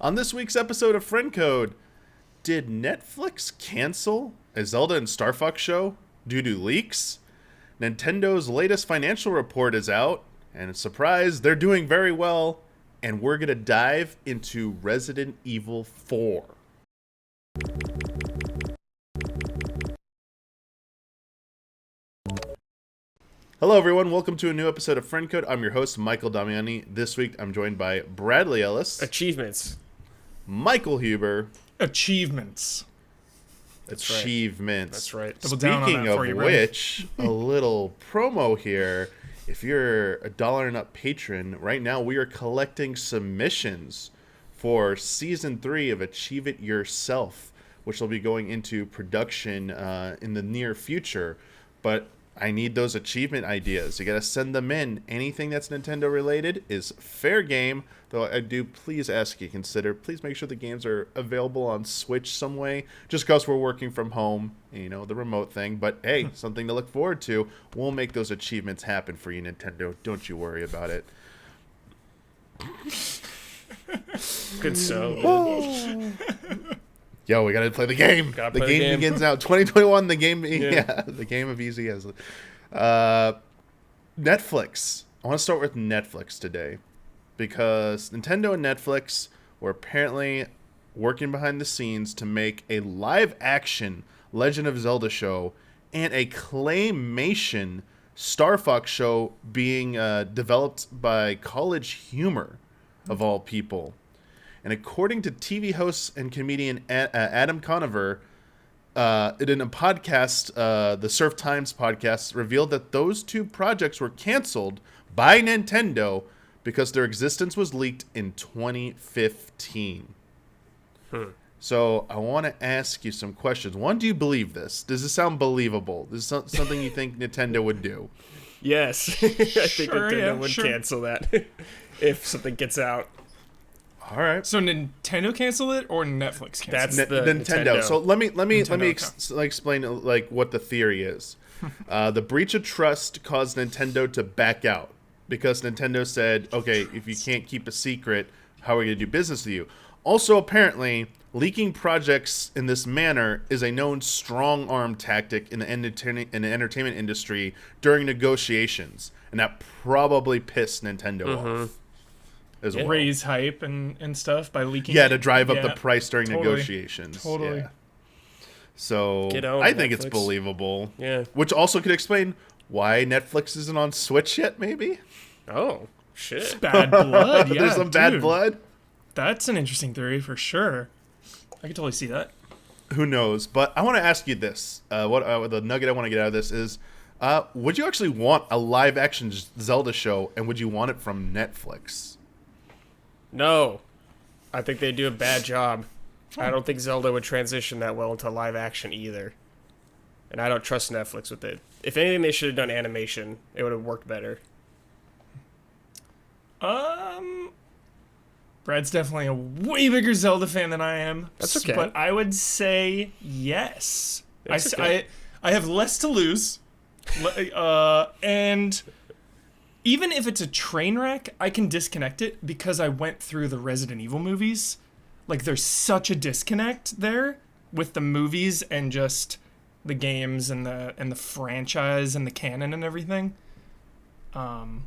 On this week's episode of Friend Code, did Netflix cancel a Zelda and Star Fox show due to leaks? Nintendo's latest financial report is out, and surprise, they're doing very well, and we're going to dive into Resident Evil 4. Hello everyone, welcome to a new episode of Friend Code. I'm your host, Michael Damiani. This week I'm joined by Bradley Ellis. Achievements. Michael Huber. Achievements. Achievements. That's right. Double down on Speaking that of for you, which, a little promo here. If you're a $1 and up patron, right now we are collecting submissions for Season 3 of Achieve It Yourself, which will be going into production in the near future. But I need those achievement ideas. You got to send them in. Anything that's Nintendo related is fair game, though I do please ask you please make sure the games are available on Switch some way, just because we're working from home, you know, the remote thing. But hey, something to look forward to. We'll make those achievements happen for you, Nintendo. Don't you worry about it. Good so. Yo, we gotta play the game. The game begins now. 2021. The game, yeah, the game of easy as. Netflix. I want to start with Netflix today because Nintendo and Netflix were apparently working behind the scenes to make a live-action Legend of Zelda show and a claymation Star Fox show being developed by College Humor, of all people. And according to TV host and comedian Adam Conover, in a podcast, the Surf Times podcast, revealed that those two projects were canceled by Nintendo because their existence was leaked in 2015. So I want to ask you some questions. One, do you believe this? Does this sound believable? This is something you think Nintendo would do? Yes. I think Nintendo would cancel that if something gets out. All right. So Nintendo cancel it or Netflix cancel That's it? the Nintendo. So let me Nintendo, explain like what the theory is. The breach of trust caused Nintendo to back out because Nintendo said, "Okay, if you can't keep a secret, how are we going to do business with you?" Also, apparently, leaking projects in this manner is a known strong-arm tactic in the entertainment industry during negotiations, and that probably pissed Nintendo off. As well. Raise hype and stuff by leaking. Yeah, to drive up the price during negotiations. Totally. Yeah. So on, I think Netflix. it's believable. Yeah. Which also could explain why Netflix isn't on Switch yet, maybe? Oh, shit. Bad blood. Yeah, There's some bad blood? That's an interesting theory for sure. I can totally see that. Who knows? But I want to ask you this. The nugget I want to get out of this is, would you actually want a live-action Zelda show, and would you want it from Netflix? No. I think they do a bad job. I don't think Zelda would transition that well into live action either. And I don't trust Netflix with it. If anything, they should have done animation. It would have worked better. Brad's definitely a way bigger Zelda fan than I am. That's okay. But I would say yes. That's okay. I have less to lose. And even if it's a train wreck, I can disconnect it because I went through the Resident Evil movies. Like, there's such a disconnect there with the movies and just the games and the franchise and the canon and everything. And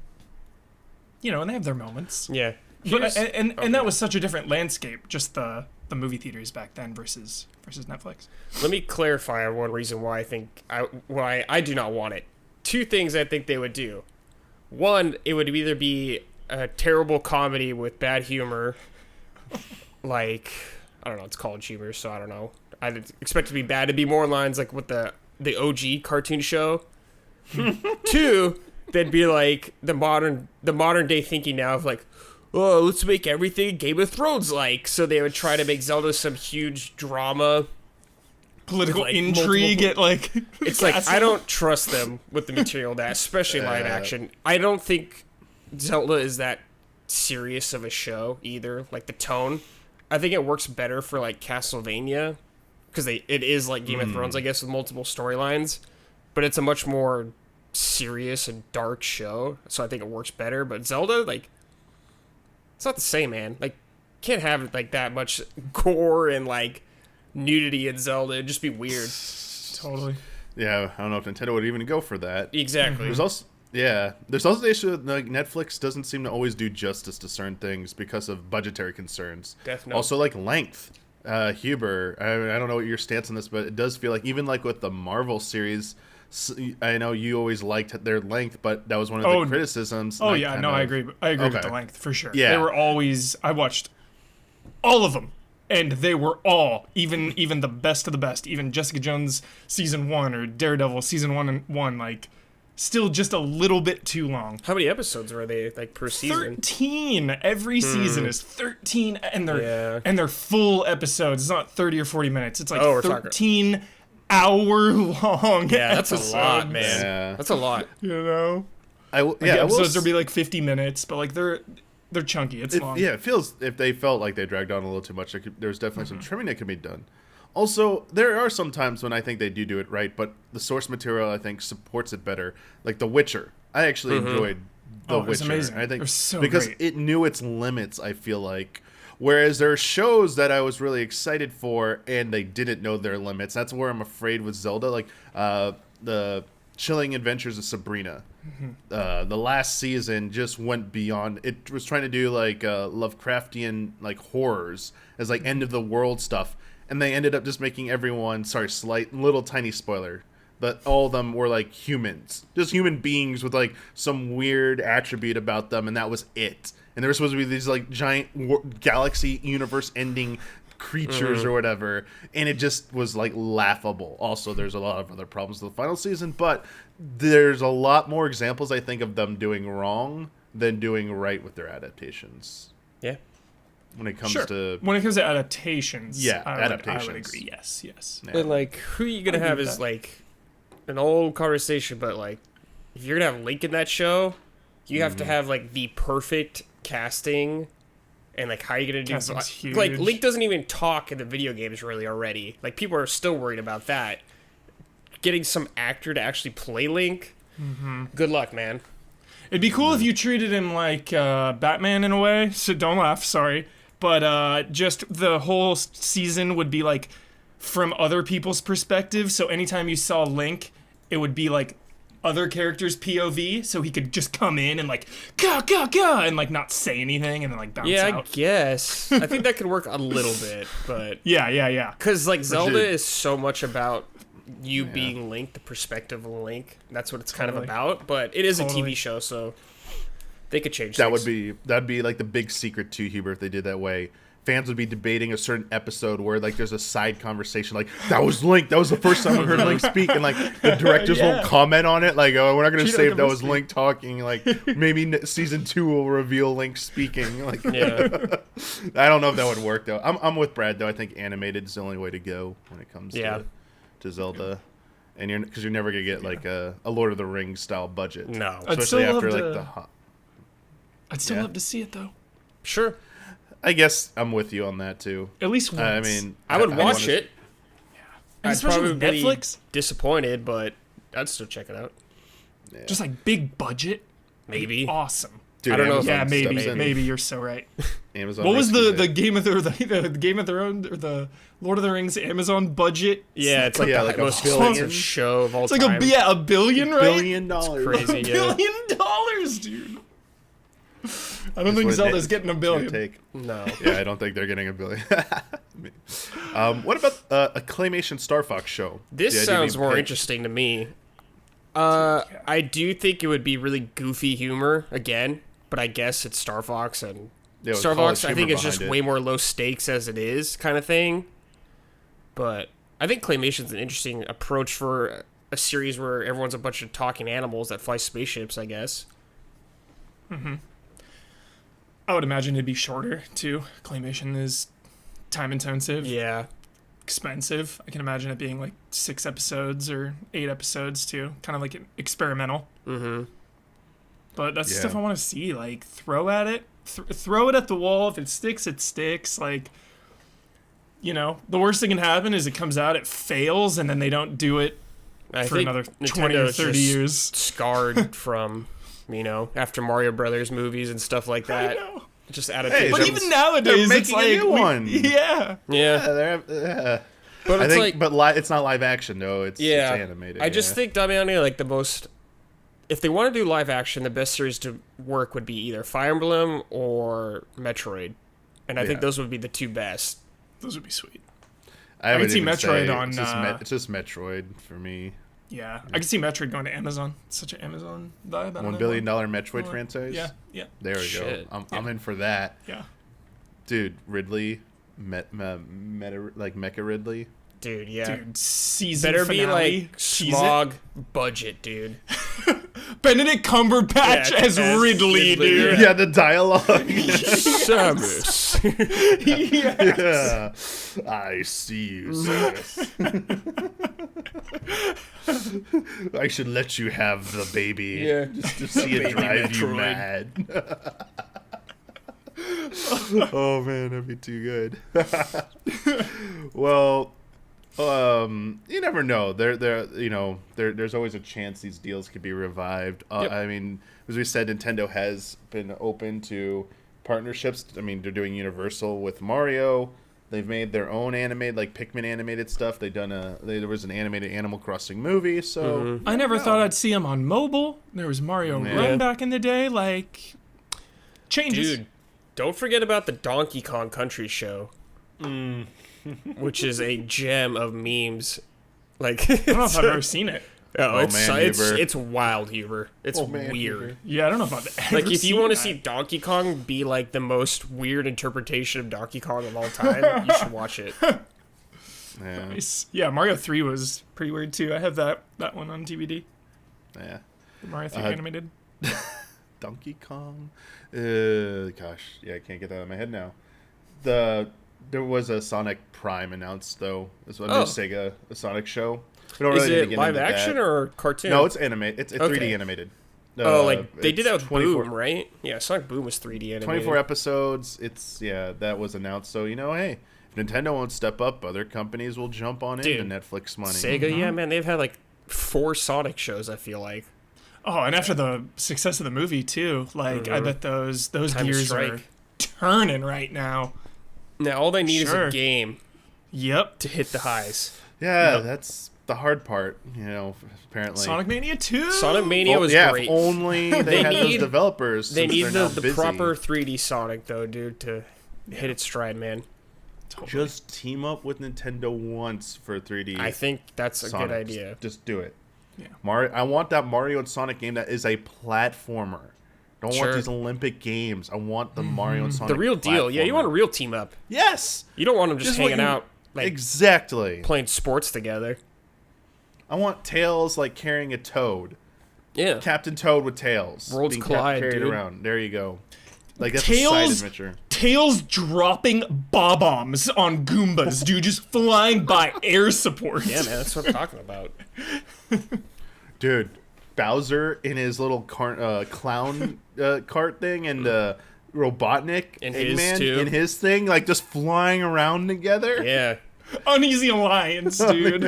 they have their moments. Yeah. But, and that was such a different landscape, just the movie theaters back then versus Netflix. Let me clarify on one reason why I do not want it. Two things I think they would do. One, it would either be a terrible comedy with bad humor, like, I don't know, it's College Humor, so I don't know. I'd expect it to be bad. It'd be more lines like with the OG cartoon show. Two, they'd be like the modern day thinking now of like, oh, let's make everything Game of Thrones like. So they would try to make Zelda some huge drama. Political like intrigue it's like I don't trust them with the material that, especially live action. I don't think Zelda is that serious of a show either, like the tone. I think it works better for like Castlevania because it is like Game of Thrones, I guess, with multiple storylines, but it's a much more serious and dark show, so I think it works better. But Zelda, like, it's not the same, man. Like, can't have like that much gore and like nudity in Zelda. It'd just be weird. Totally. Yeah, I don't know if Nintendo would even go for that. Exactly. There's also the issue that like Netflix doesn't seem to always do justice to certain things because of budgetary concerns. Definitely. Also, like length. Huber, I don't know what your stance on this, but it does feel like even like with the Marvel series, I know you always liked their length, but that was one of the criticisms. Oh yeah, no, I agree. I agree with the length for sure. Yeah. They were always. I watched all of them, and they were all even the best of the best. Even Jessica Jones season 1 or Daredevil season 1 like. Still just a little bit too long. How many episodes were they like per season? 13. Every season is 13, and they're full episodes. It's not 30 or 40 minutes. It's like 13 hour long. Yeah, that's episodes, a lot, man. Yeah. That's a lot. You know, episodes will be like 50 minutes, but like they're chunky. It's long. Yeah, it feels if they felt like they dragged on a little too much, there's definitely some trimming that could be done. Also, there are some times when I think they do it right, but the source material, I think, supports it better. Like The Witcher. I actually enjoyed The Witcher. It's amazing. I think it was so because great. it knew its limits, I feel like. Whereas there are shows that I was really excited for, and they didn't know their limits. That's where I'm afraid with Zelda. Like, the Chilling Adventures of Sabrina. The last season just went beyond. It was trying to do, like, Lovecraftian, like, horrors as, like, end-of-the-world stuff. And they ended up just making everyone, slight, little tiny spoiler, but all of them were like humans, just human beings with like some weird attribute about them, and that was it. And there were supposed to be these like giant galaxy universe ending creatures or whatever, and it just was like laughable. Also, there's a lot of other problems with the final season, but there's a lot more examples, I think, of them doing wrong than doing right with their adaptations. Yeah. When it comes Sure. to when it comes to adaptations, adaptations. I would agree. Yes. Yeah. And like, who are you gonna have is like an old conversation, but like, if you're gonna have Link in that show, you have to have like the perfect casting, and like, how are you gonna do? Casting's huge. Like, Link doesn't even talk in the video games really already. Like, people are still worried about that. Getting some actor to actually play Link, good luck, man. It'd be cool if you treated him like Batman in a way. So don't laugh. Sorry. But just the whole season would be like from other people's perspective. So anytime you saw Link, it would be like other characters' POV. So he could just come in and like, gah, gah, gah, and like not say anything and then like bounce Yeah, out. I guess. I think that could work a little bit, but Yeah. because like Zelda sure. is so much about you being Link, the perspective of Link. That's what it's kind of about. But it is a TV show, so they could change things. That'd be like the big secret to Huber if they did that way. Fans would be debating a certain episode where like there's a side conversation like that was Link, that was the first time we heard Link speak, and like the directors won't comment on it, like, oh, we're not gonna say if that was Link talking, like maybe season 2 will reveal Link speaking, like Yeah. I don't know if that would work though. I'm with Brad though. I think animated is the only way to go when it comes to Zelda, and because you're never gonna get like a Lord of the Rings style budget. No. Especially after like the hot. I'd still love to see it though. Sure. I guess I'm with you on that too. At least once. I mean, I would watch it. And I'd especially with probably Netflix. be disappointed, but I'd still check it out. Just like big budget. Maybe. Awesome. Dude, I don't know if Amazon Yeah, steps maybe. in. Maybe you're so right. Amazon What was the rescues it. Game of the Game of Thrones or the Lord of the Rings Amazon budget? Yeah, it's like Yeah, the like a most billion. expensive show of all It's like time. a billion, right? $1 billion? Crazy, yeah. $1 billion, dude. I don't think what it Zelda's is. getting a Give or billion. take. No. Yeah, I don't think they're getting $1 billion. What about a claymation Star Fox show? This The idea sounds being more pitched. interesting to me. I do think it would be really goofy humor again, but I guess it's Star Fox, and Yeah, with Star college Fox I think humor is just behind it. way more low stakes as it is kind of thing. But I think claymation's an interesting approach for a series where everyone's a bunch of talking animals that fly spaceships, I guess. I would imagine it'd be shorter too. Claymation is time intensive, Yeah. expensive. I can imagine it being like 6 episodes or 8 episodes too, kind of like experimental. Mm-hmm. But that's Yeah. stuff I want to see. Like throw at it, throw it at the wall. If it sticks, it sticks. Like, you know, the worst thing can happen is it comes out, it fails, and then they don't do it I for think another 20 or Nintendo's 30 just years. scarred from, after Mario Brothers movies and stuff like that. I know. Just adaptations. But even nowadays, they're it's making like a new one. Yeah. yeah. But I it's think, like, it's not live action though. It's animated. I just think Damiani, like, the most. If they want to do live action, the best series to work would be either Fire Emblem or Metroid, and I think those would be the two best. Those would be sweet. I can see even Metroid say on, It's just Metroid for me. Yeah. I can see Metroid going to Amazon. It's such an Amazon vibe. $1 billion Metroid franchise. Yeah. There we Shit. go. I'm in for that. Yeah. Dude, Ridley, Mecha Ridley. Dude, yeah. Dude, season Better finale. be like Smog budget, dude. Benedict Cumberbatch as Ridley, dude. Yeah, the dialogue. Samus. Yeah. I see you, Samus. I should let you have the baby. Yeah. Just to see it drive you mad. Oh man, that'd be too good. Well, you never know. There's always a chance these deals could be revived. Yep. I mean, as we said, Nintendo has been open to partnerships. I mean, they're doing Universal with Mario. They've made their own animated, like Pikmin animated stuff. There was an animated Animal Crossing movie. So I never thought I'd see him on mobile. There was Mario Run back in the day. Like, changes. Dude, don't forget about the Donkey Kong Country show. Which is a gem of memes. Like, I don't know if I've ever seen it. It's wild, Huber. It's weird. Huber. Yeah, I don't know if I've ever Like, if you seen want to that. see Donkey Kong be like the most weird interpretation of Donkey Kong of all time, you should watch it. Yeah. Nice. Yeah, Mario 3 was pretty weird too. I have that one on DVD. Yeah. The Mario 3 animated. Donkey Kong. Gosh, yeah, I can't get that out of my head now. There was a Sonic Prime announced though. It's a new Sega Sonic show. We don't Is really need to it get live into action that. or cartoon? No, it's animated. It's 3D Okay. animated. Like they did that with 24 Boom, right? Yeah, Sonic Boom was 3D animated. 24 episodes. That was announced. So hey, if Nintendo won't step up, other companies will jump on into Netflix money. Sega, yeah, man, they've had like 4 Sonic shows. I feel like. Oh, and after the success of the movie too, like I bet those Time to gears strike. are turning right now. Now all they need is Sure. a game Yep. to hit the highs. Yeah, that's the hard part. Apparently. Sonic Mania 2. Sonic Mania was yeah, great. if only they had those need- developers. They since need they're the now busy. proper 3D Sonic though, dude, to hit its stride, man. Totally. Just team up with Nintendo once for 3D. I think that's a Sonic. good idea. Just do it. Yeah. Mario. I want that Mario and Sonic game that is a platformer. Don't Sure. want these Olympic games. I want the Mario and Sonic. The real deal. Yeah, you want a platformer. real team up. Yes. You don't want them just Just what hanging you- out like Exactly. playing sports together. I want Tails like carrying a Toad. Yeah. Captain Toad with Tails. Worlds being collide, carried dude. around. There you go. Like that's a side Tails, adventure. Tails dropping bob-ombs on Goombas, dude, just flying by air support. Yeah, man, that's what I'm talking about. Dude, Bowser in his little clown cart thing, and Robotnik In his Eggman too. in his thing, like just flying around together. Yeah. Uneasy Alliance, dude.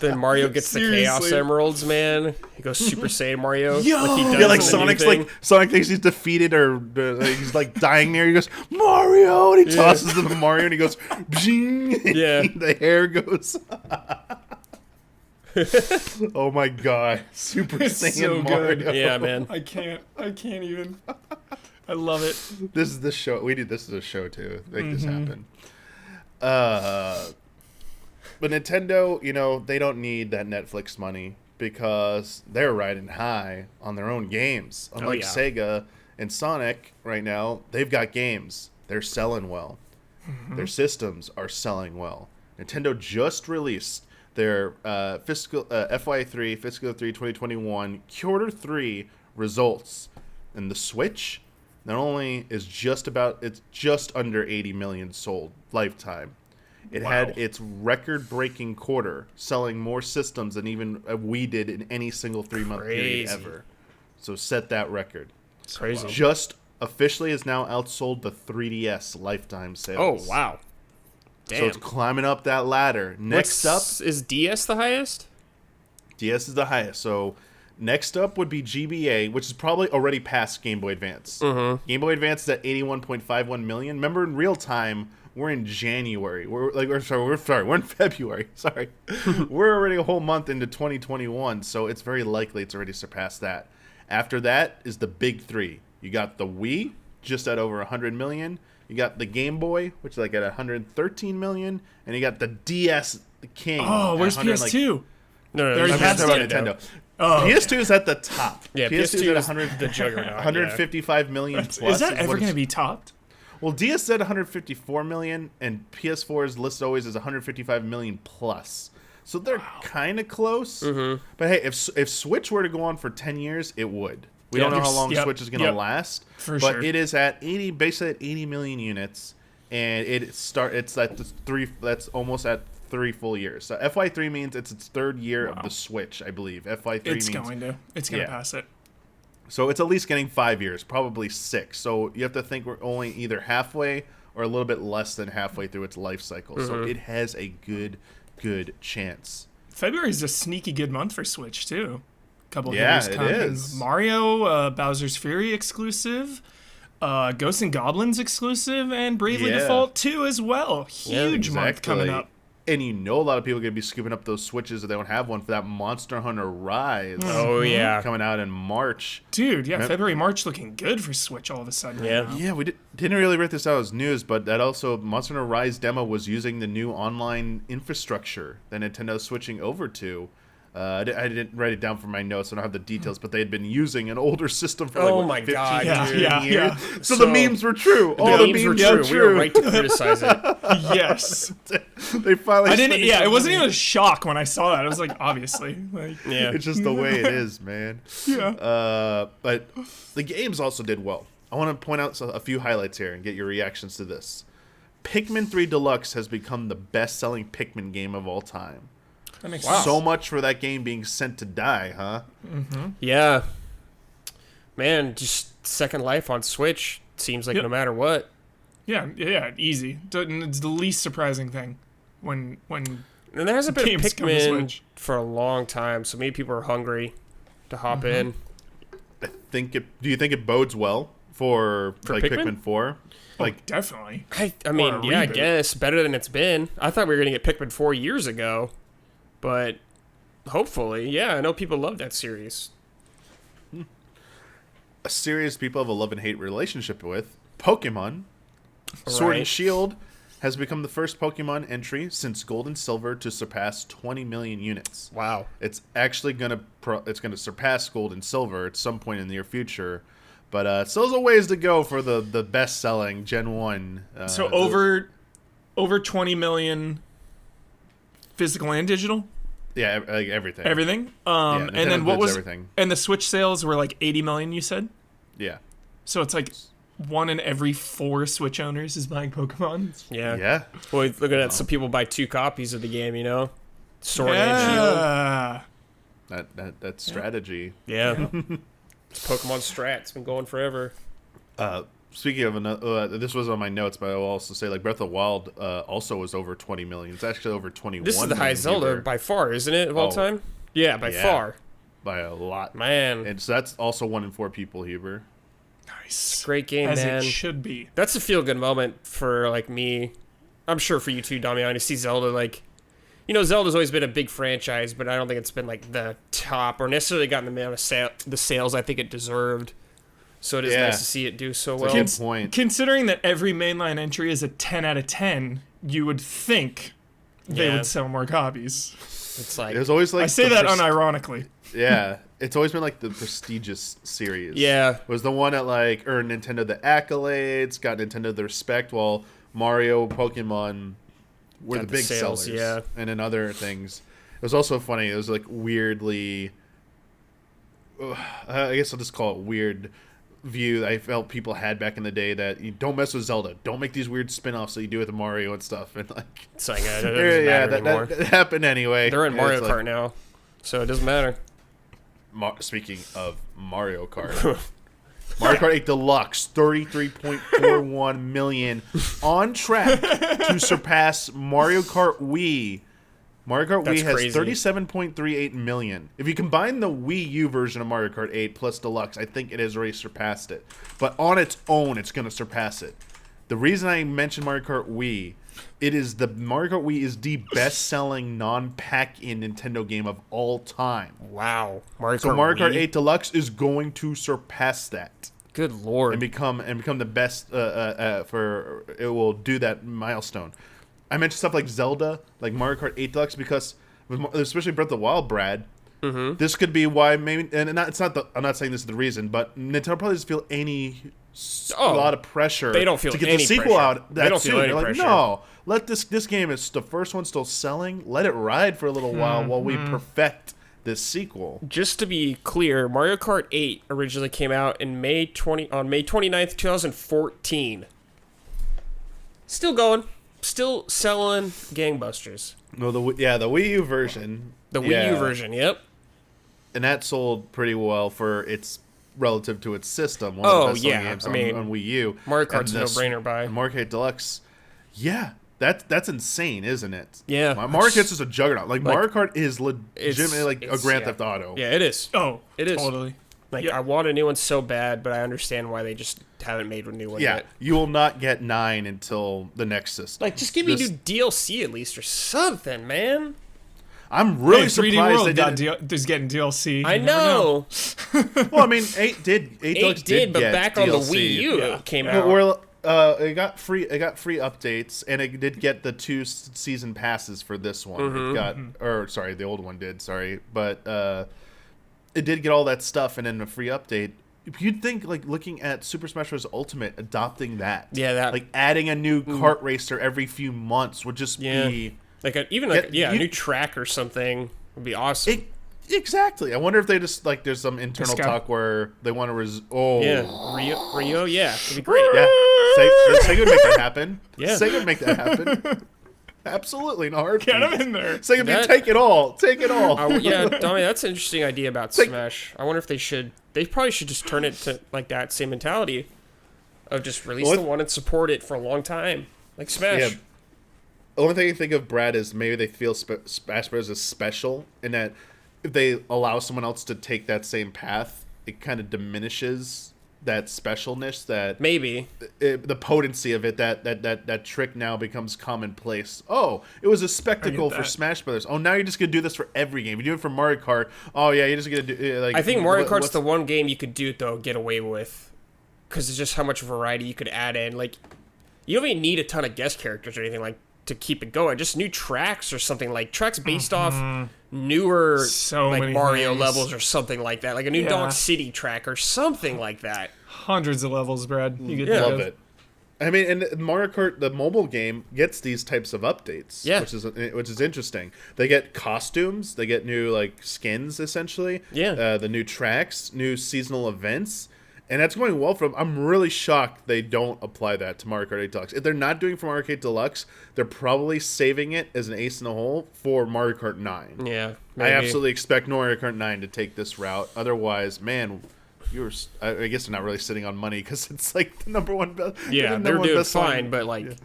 Then Mario gets the Chaos Seriously. Emeralds, man. He goes Super Saiyan Mario. Yo! Like he does Yeah, like in the new Sonic's thing. like Sonic thinks he's defeated or he's like dying there. He goes Mario, and he tosses him to Mario, and he goes, Bzing! Yeah. The hair goes. Oh my god, Super It's Saiyan so Mario. good. Yeah, man. I can't even. I love it. This is the show. We did this as a show too. Make this happen. But Nintendo, they don't need that Netflix money because they're riding high on their own games. Unlike yeah. Sega and Sonic right now, they've got games. They're selling well. Their systems are selling well. Nintendo just released their fiscal FY3 fiscal 3 2021 quarter 3 results, and the Switch not only is it's just under 80 million sold lifetime. It had its record-breaking quarter, selling more systems than even we did in any single 3-month period Crazy. ever. So set that record. It's crazy. Just officially has now outsold the 3DS lifetime sales. Oh, wow. Damn. So it's climbing up that ladder. Next up, Is DS the highest? DS is the highest. So Next up would be GBA, which is probably already past Game Boy Advance. Game Boy Advance is at 81.51 million. Remember, in real time, we're in January. We're in February. Sorry, we're already a whole month into 2021, so it's very likely it's already surpassed that. After that is the big three. You got the Wii, just at over 100 million. You got the Game Boy, which is like at 113 million, and you got the DS King. Oh, where's PS2? No, They're I'm past talking it. about Nintendo. Oh, PS2 is at the top. Yeah, PS2 is PS2 at is 100, the juggernaut. 155 million plus. is that what ever it's- going to be topped? Well, DS said 154 million, and PS4 is listed always as 155 million plus. So they're kind of close. But hey, if Switch were to go on for 10 years, it would. We don't know how long Yep, Switch is going to yep. last, For but sure. it is at 80, basically at 80 million units, and it's at the three. That's almost at 3 full years. So FY3 means it's its third year of the Switch, I believe. FY3 It's means going to Yeah. pass it. so it's at least getting 5 years, probably 6. So you have to think we're only either halfway or a little bit less than halfway through its life cycle. So it has a good chance. February is a sneaky good month for Switch too. Couple Yeah, hitters it coming. is. Mario, Bowser's Fury exclusive, Ghosts and Goblins exclusive, and Bravely Yeah. Default 2 as well. Huge month coming Exactly. up. And you know a lot of people are going to be scooping up those Switches if they don't have one for that Monster Hunter Rise Oh yeah. coming out in March. Dude, yeah, Yep. February, March looking good for Switch all of a sudden. Yeah. Right now. Yeah, we didn't really write this out as news, but that also Monster Hunter Rise demo was using the new online infrastructure that Nintendo's switching over to. I didn't write it down for my notes, so I don't have the details, but they had been using an older system for like Oh what, my 15 God, Yeah, dude. yeah, years. yeah. So, So, the memes were true. All The the memes were memes true. We were right to criticize it. Yes. They finally. I didn't. spent Yeah, some it wasn't money. even a shock when I saw that. I was like, obviously, like, Yeah. It's just the way it is, man. yeah. But the games also did well. I want to point out a few highlights here and get your reactions to this. Pikmin 3 Deluxe has become the best-selling Pikmin game of all time. That makes Wow. sense. So much for that game being sent to die, huh? Yeah. Man, just Second Life on Switch seems like Yep. no matter what. Yeah, easy. It's the least surprising thing when And there hasn't been a Games come to Pikmin Switch. for a long time, so maybe people are hungry to hop in. I think it. Do you think it bodes well for like Pikmin? Pikmin 4? Like, definitely. I mean, a yeah, I reboot. guess better than it's been. I thought we were gonna get Pikmin 4 years ago, but hopefully, yeah. I know people love that series. a series people have a love and hate relationship with. Pokemon Sword Right. and Shield has become the first Pokemon entry since Gold and Silver to surpass 20 million units. Wow. It's actually gonna surpass Gold and Silver at some point in the near future, but still has a ways to go for the best selling Gen 1. So over 20 million physical and digital, yeah, like everything. everything. Yeah, And Nintendo then what goods, was everything? and the Switch sales were like 80 million, you said? Yeah, So it's like 1 in every 4 Switch owners is buying Pokemon. Yeah. yeah. Well, look at that. Some people buy 2 copies of the game. You know, Sword and Shield. Yeah. That strategy. Yeah. It's Pokemon Strat's been going forever. Speaking of another, this was on my notes, but I will also say like Breath of the Wild also was over 20 million. It's actually over 21. This is the million highest Zelda here by far, isn't it, of all Oh. time? Yeah, by Yeah. far. by a lot. Man, And so that's also 1 in 4 people, Huber. Nice. great game, As man. it should be. That's a feel-good moment for, like, me. I'm sure for you too, Damiani, to see Zelda, like... You know, Zelda's always been a big franchise, but I don't think it's been, like, the top or necessarily gotten the amount of the sales I think it deserved. So it is Yeah. nice to see it do so It's well. a good point. Considering that every mainline entry is a 10 out of 10, you would think they Yeah. would sell more copies. It's like... It was always like I say the that unironically. Yeah, it's always been like the prestigious series. Yeah. It was the one that like earned Nintendo the accolades, got Nintendo the respect, while Mario, Pokemon were Got the the big sales, sellers. yeah. And then other things. It was also funny. It was like weirdly. I guess I'll just call it weird view I felt people had back in the day that you don't mess with Zelda, don't make these weird spin-offs that you do with Mario and stuff, and like It's like, it doesn't matter anymore. that happened anyway. They're in And Mario it's Kart now, so it doesn't matter. Speaking of Mario Kart, Mario Kart 8 Deluxe, 33.41 million, on track to surpass Mario Kart Wii, Mario Kart That's Wii has crazy. 37.38 million. If you combine the Wii U version of Mario Kart 8 plus Deluxe, I think it has already surpassed it. But on its own, it's going to surpass it. The reason I mentioned Mario Kart Wii, Mario Kart Wii is the best-selling non-pack-in Nintendo game of all time. Wow. So Mario Kart 8 Deluxe is going to surpass that. Good lord. And become the best for it will do that milestone. I mentioned stuff like Zelda, like Mario Kart 8 Deluxe, because especially Breath of the Wild, Brad. Mm-hmm. This could be why maybe, and it's not. I'm not saying this is the reason, but Nintendo probably doesn't feel a lot of pressure. They don't feel to get any the sequel pressure. out. They don't soon. feel any They're like, pressure. no, let this game is the first one still selling. Let it ride for a little while we perfect this sequel. Just to be clear, Mario Kart 8 originally came out in May 29th, 2014. Still going. Still selling gangbusters. No, the Wii U version. The Wii U version, yep. And that sold pretty well for its relative to its system. One of the best selling games on Wii U. Mario Kart's And a no-brainer buy. and Mario Kart Deluxe, yeah, that's insane, isn't it? Yeah. Mario Kart's just a juggernaut. Like Mario Kart is legitimately like a it's- Grand yeah. Theft Auto. Yeah, it is. Oh, It is. totally. Like, Yeah. I want a new one so bad, but I understand why they just haven't made a new one Yeah, yet. you will not get 9 until the next system. Like, just give me This- new DLC at least or something, man. I'm really Hey, 3D surprised World they didn't. is getting DLC. I You never know. Well, I mean, 8 Deluxe It did, but get back on the DLC. Wii U Yeah. it came But out. it got free updates, and it did get the 2 season passes for this one. Mm-hmm. It got, or sorry, the old one did. Sorry, but it did get all that stuff, and then a free update. You'd think, like, looking at Super Smash Bros. Ultimate, adopting that, Yeah, that- like adding a new kart racer every few months would just Yeah. be Like, a new track or something would be awesome. exactly. I wonder if they just like there's some internal guy. talk where they want to Rio, yeah, it'd be great. Yeah, Sega would make that happen. Yeah. Sega would make that happen. Absolutely, in a heartbeat. Get him in there. Sega would be That- take it all, take it all. Yeah, Tommy, that's an interesting idea about Smash. I wonder if they probably should just turn it to like that same mentality of just release the one and support it for a long time, like Smash. Yeah. The only thing I can think of, Brad, is maybe they feel Smash Bros. Is special in that if they allow someone else to take that same path, it kind of diminishes that specialness, that Maybe. the potency of it. That trick now becomes commonplace. Oh, it was a spectacle for that. Smash Brothers. Oh, now you're just gonna do this for every game. You do it for Mario Kart. Oh yeah, you're just gonna do like. I think Mario Kart's what's- the one game you could do it though, get away with, because it's just how much variety you could add in. Like, you don't even need a ton of guest characters or anything like to keep it going. Just new tracks or something, like tracks based off newer So like many Mario things. levels or something like that, like a new Yeah. Dog City track or something like that. Hundreds of levels, Brad. You get Yeah. Love it. I mean, and Mario Kart, the mobile game, gets these types of updates, Yeah. which is interesting. They get costumes, they get new like skins, essentially. Yeah. The new tracks, new seasonal events, and that's going well for them. I'm really shocked they don't apply that to Mario Kart 8 Deluxe. If they're not doing it for Mario Kart Deluxe, they're probably saving it as an ace in the hole for Mario Kart 9. Yeah, I maybe. absolutely expect Mario Kart 9 to take this route. Otherwise, man. I guess they're not really sitting on money because it's like the number one best. Yeah, they're doing fine, but like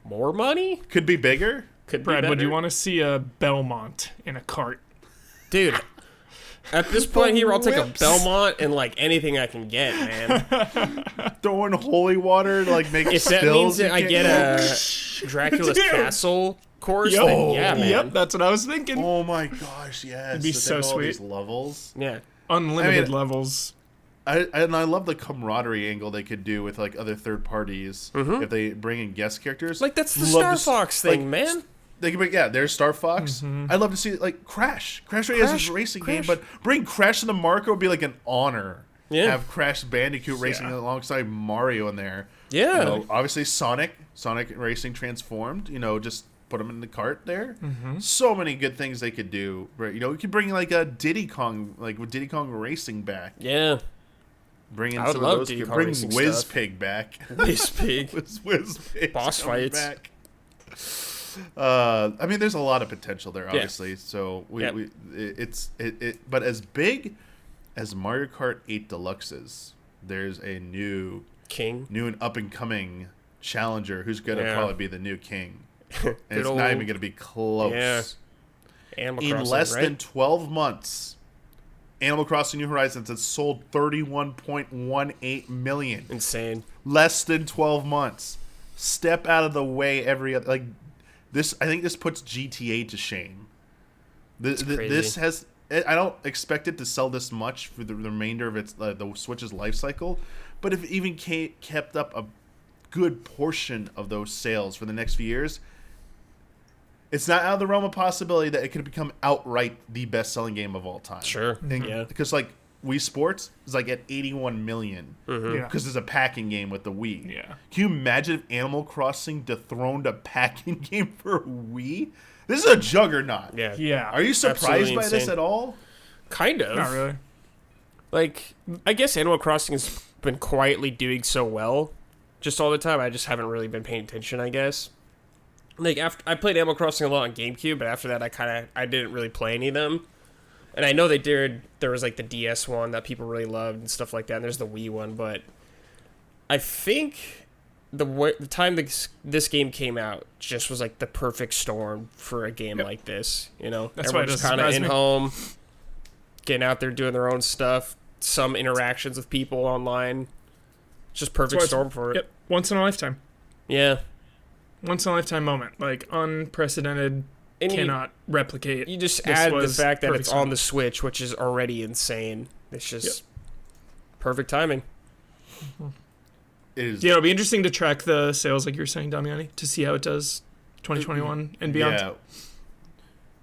more money Could be bigger. could Brad, be would you better. want to see a Belmont in a cart? Dude, at this point here, I'll take a Whips. Belmont and like anything I can get, man. Throwing holy water to like make If spills. that means that you I can't- get a Dracula's Dude. Castle course, Yep. then yeah, man. Yep, that's what I was thinking. Oh my gosh, yes. It'd be That they so have all sweet. these levels. Yeah. Unlimited I mean- levels. And I love the camaraderie angle they could do with like other third parties if they bring in guest characters. Like that's the Love Star to s- Fox thing, man. They can bring there's Star Fox. I'd love to see like Crash. Crash already has his racing game, but bring Crash to the Marco would be like an honor. Yeah. Have Crash Bandicoot racing alongside Mario in there. Yeah. You know, obviously Sonic Racing transformed. You know, just put him in the cart there. So many good things they could do. Right? You know, we could bring like a Diddy Kong, like with Diddy Kong Racing back. Yeah. Bring in I would some love of those. Diddy Kong Bring Racing Whiz stuff. Pig back. This pig. Whiz Pig. Boss fights. Back. I mean, there's a lot of potential there, obviously. So but as big as Mario Kart 8 Deluxe is, there's a new King. and up and coming challenger who's gonna Yeah. probably be the new king. And it's old- not even gonna be close. Yeah. Animal In Crossing, less right? than 12 months, Animal Crossing New Horizons has sold 31.18 million. Insane. Less than 12 months. Step out of the way every other, like this. I think this puts GTA to shame. This has. I don't expect it to sell this much for the remainder of its the Switch's life cycle, but if it even kept up a good portion of those sales for the next few years, it's not out of the realm of possibility that it could become outright the best-selling game of all time. Sure. Yeah. Because like Wii Sports is like at 81 million Yeah. because it's a packing game with the Wii. Yeah. Can you imagine if Animal Crossing dethroned a packing game for Wii? This is a juggernaut. Yeah. Yeah. Are you surprised Absolutely by this insane. at all? Kind of. Not really. Like, I guess Animal Crossing has been quietly doing so well just all the time. I just haven't really been paying attention, I guess. Like, after I played Animal Crossing a lot on GameCube, but after that I didn't really play any of them. And I know there was like the DS one that people really loved and stuff like that, and there's the Wii one, but I think the time this game came out just was like the perfect storm for a game like this, you know? That's why it Everyone's doesn't kind of surprise in me. home, getting out there doing their own stuff, some interactions with people online. Just perfect storm for it. Yep. Once in a lifetime. Yeah. Once in a lifetime moment. Like unprecedented. And Cannot replicate. You just This add the was fact that perfect it's storm. on the Switch, which is already insane. It's just perfect timing. It is. Yeah, it'll be interesting to track the sales, like you were saying, Damiani, to see how it does 2021 and beyond. Yeah.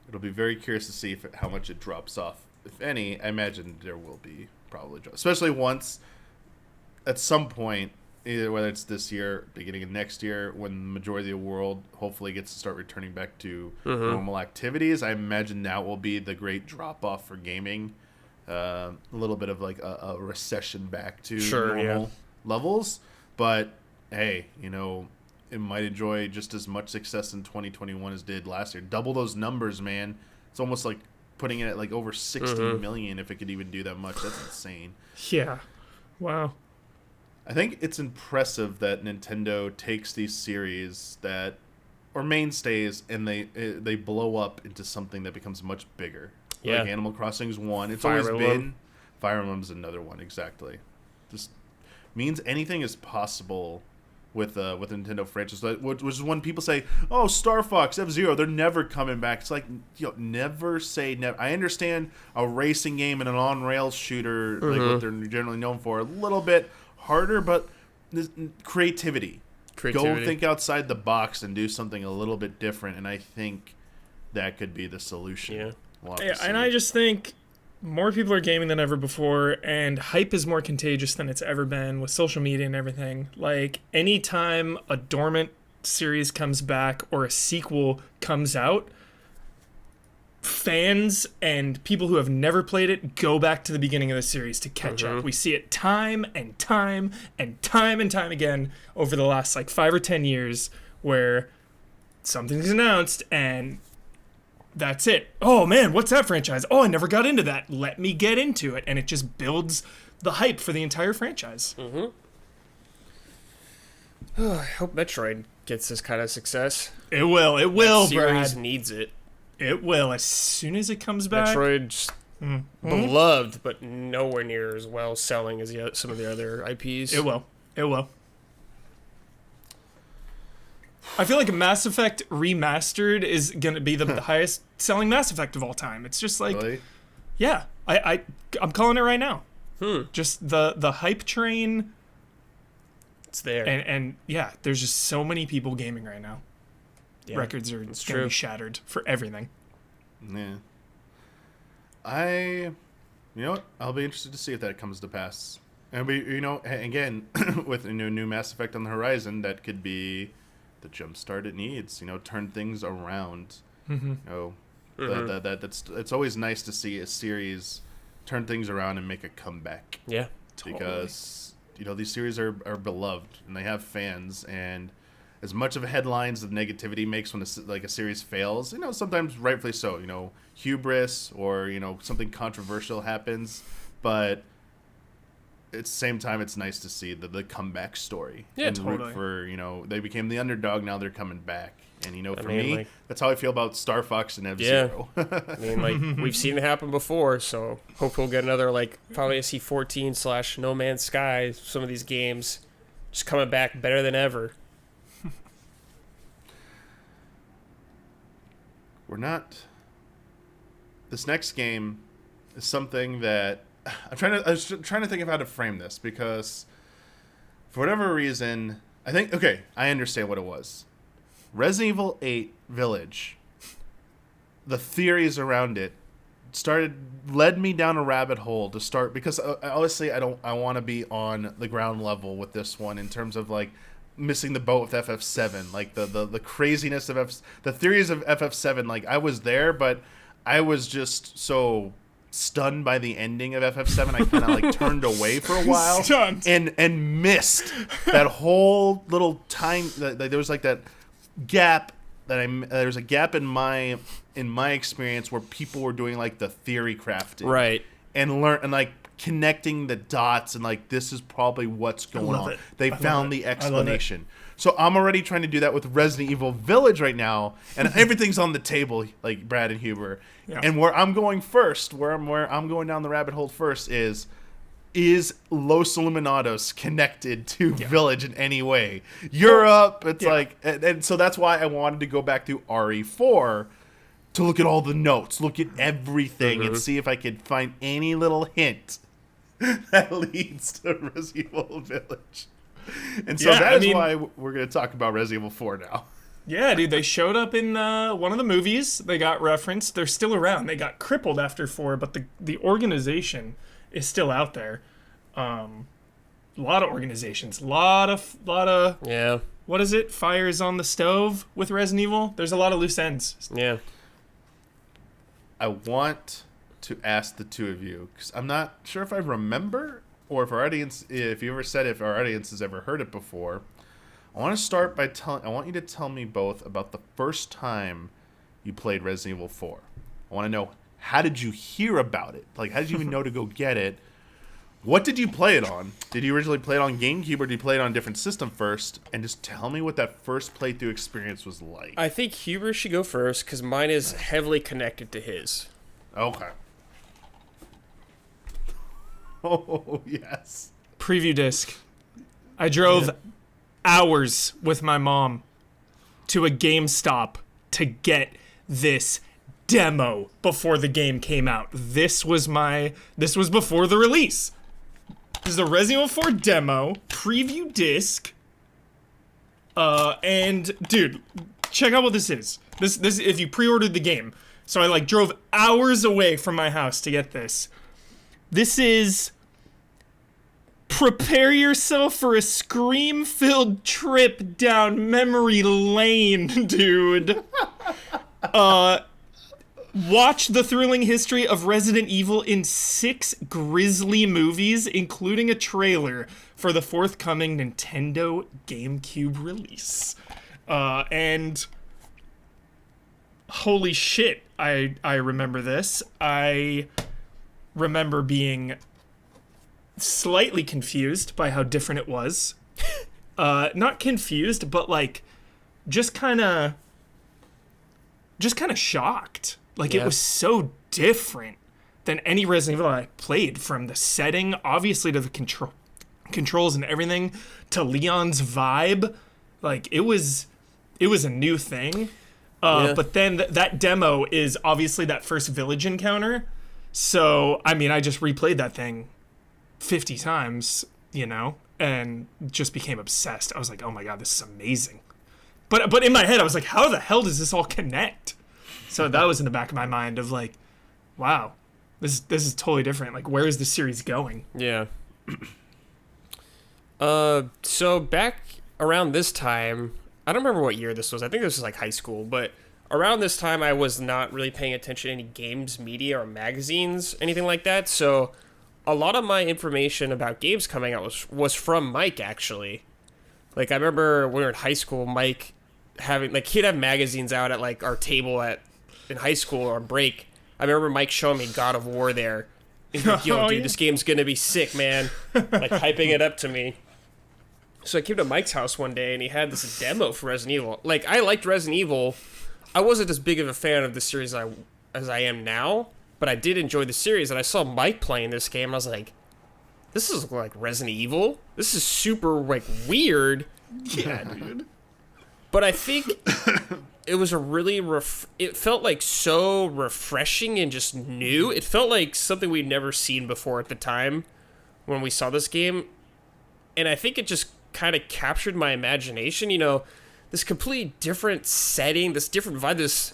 It'll be very curious to see how much it drops off. If any, I imagine there will be probably, especially once, at some point, either whether it's this year, beginning of next year, when the majority of the world hopefully gets to start returning back to normal activities. I imagine that will be the great drop off for gaming. A little bit of like a recession back to normal levels. But hey, you know, it might enjoy just as much success in 2021 as did last year. Double those numbers, man. It's almost like putting it at like over 60 million if it could even do that much. That's insane. Yeah. Wow. I think it's impressive that Nintendo takes these series that are mainstays and they blow up into something that becomes much bigger. Yeah. Like Animal Crossing's one. It's Fire always Emblem. been. Fire Emblem's another one, exactly. Just means anything is possible with a Nintendo franchise. Which is when people say, "Oh, Star Fox, F-Zero, they're never coming back." It's like, never say never. I understand a racing game and an on-rails shooter, like what they're generally known for, a little bit harder, but creativity. Go think outside the box and do something a little bit different, and I think that could be the solution. Yeah. We'll have to Yeah, see. and I just think more people are gaming than ever before, and hype is more contagious than it's ever been with social media and everything. Like, anytime a dormant series comes back or a sequel comes out, fans and people who have never played it go back to the beginning of the series to catch up. We see it time and time and time and time again over the last like 5 or 10 years where something's announced and that's it. Oh man, what's that franchise? Oh, I never got into that. Let me get into it. And it just builds the hype for the entire franchise. I hope Metroid gets this kind of success. It will. It will, That series Brad. needs it. It will. As soon as it comes back. Metroid's beloved, but nowhere near as well selling as some of the other IPs. It will. It will. I feel like Mass Effect Remastered is going to be the highest selling Mass Effect of all time. It's just like, Really? yeah, I'm calling it right now. Just the hype train, It's there. and yeah, there's just so many people gaming right now. Yeah, Records are going to true. be shattered for everything. Yeah. You know what? I'll be interested to see if that comes to pass. And again, with a new Mass Effect on the horizon, that could be the jumpstart it needs. Turn things around. It's always nice to see a series turn things around and make a comeback. Yeah. Because these series are beloved and they have fans, and as much of a headlines the negativity makes when a series fails, sometimes rightfully so, hubris or something controversial happens, but at the same time it's nice to see the comeback story. Yeah, and totally. root for they became the underdog, now they're coming back, And, for mean, me, like, that's how I feel about Star Fox and F-Zero. I mean, like, we've seen it happen before, so hope we'll get another, like, Final Fantasy 14 / No Man's Sky, some of these games just coming back better than ever. This next game is something that I was trying to think of how to frame this, because for whatever reason, I understand what it was. Resident Evil 8 Village, the theories around it led me down a rabbit hole to start, because obviously I want to be on the ground level with this one in terms of like missing the boat with FF7, like the craziness of the theories of FF7. Like, I was there, but I was just so stunned by the ending of FF7, I kind of like turned away for a while. Stunned. and missed that whole little time. There was like that gap there was a gap in my experience where people were doing like the theory crafting, Right. and like connecting the dots, and like, this is probably what's going on. They found the explanation. So I'm already trying to do that with Resident Evil Village right now, and everything's on the table, like Brad and Huber. Yeah. And where I'm going first, where I'm going down the rabbit hole first is Los Illuminados connected to Village in any way? Europe, it's like, and so that's why I wanted to go back to RE4 to look at all the notes, look at everything, and see if I could find any little hint that leads to Resident Evil Village. And so why we're going to talk about Resident Evil 4 now. Yeah, dude, they showed up in one of the movies. They got referenced. They're still around. They got crippled after 4, but the organization is still out there. A lot of organizations. Lot of Yeah. what is it? Fires on the stove with Resident Evil. There's a lot of loose ends. Yeah. I want to ask the two of you, because I'm not sure if I remember, or if our audience, if you ever said if our audience has ever heard it before. I want to start by I want you to tell me both about the first time you played Resident Evil 4. I want to know, how did you hear about it? Like, how did you even know to go get it? What did you play it on? Did you originally play it on GameCube, or did you play it on a different system first? And just tell me what that first playthrough experience was like. I think Huber should go first, because mine is heavily connected to his. Okay. Oh, yes. Preview disc. I drove hours with my mom to a GameStop to get this demo before the game came out. This was before the release. This is the Resident Evil 4 demo, preview disc. And dude, check out what this is. This if you pre-ordered the game. So I like drove hours away from my house to get this. This is prepare yourself for a scream-filled trip down memory lane, dude. Watch the thrilling history of Resident Evil in 6 grisly movies, including a trailer for the forthcoming Nintendo GameCube release. And holy shit, I remember this. I remember being slightly confused by how different it was. Not confused, but like just kind of shocked. Like, it was so different than any Resident Evil I played, from the setting, obviously, to the controls and everything, to Leon's vibe. Like, it was a new thing. But then that demo is obviously that first village encounter. So, I mean, I just replayed that thing 50 times, and just became obsessed. I was like, oh my god, this is amazing. But in my head, I was like, how the hell does this all connect? So that was in the back of my mind of like, wow, this is totally different. Like, where is the series going? Yeah. So back around this time, I don't remember what year this was. I think this was like high school, but around this time I was not really paying attention to any games, media, or magazines, anything like that. So a lot of my information about games coming out was from Mike, actually. Like, I remember when we were in high school, Mike he'd have magazines out at like our table in high school or on break. I remember Mike showing me God of War there. He's like, yo, dude, this game's gonna be sick, man. Like, hyping it up to me. So I came to Mike's house one day, and he had this demo for Resident Evil. Like, I liked Resident Evil. I wasn't as big of a fan of the series as I am now, but I did enjoy the series, and I saw Mike playing this game, and I was like, this is like Resident Evil? This is super, like, weird. Yeah, dude. But I think it was a really, it felt like so refreshing and just new. It felt like something we'd never seen before at the time when we saw this game. And I think it just kind of captured my imagination, you know, this completely different setting, this different vibe, this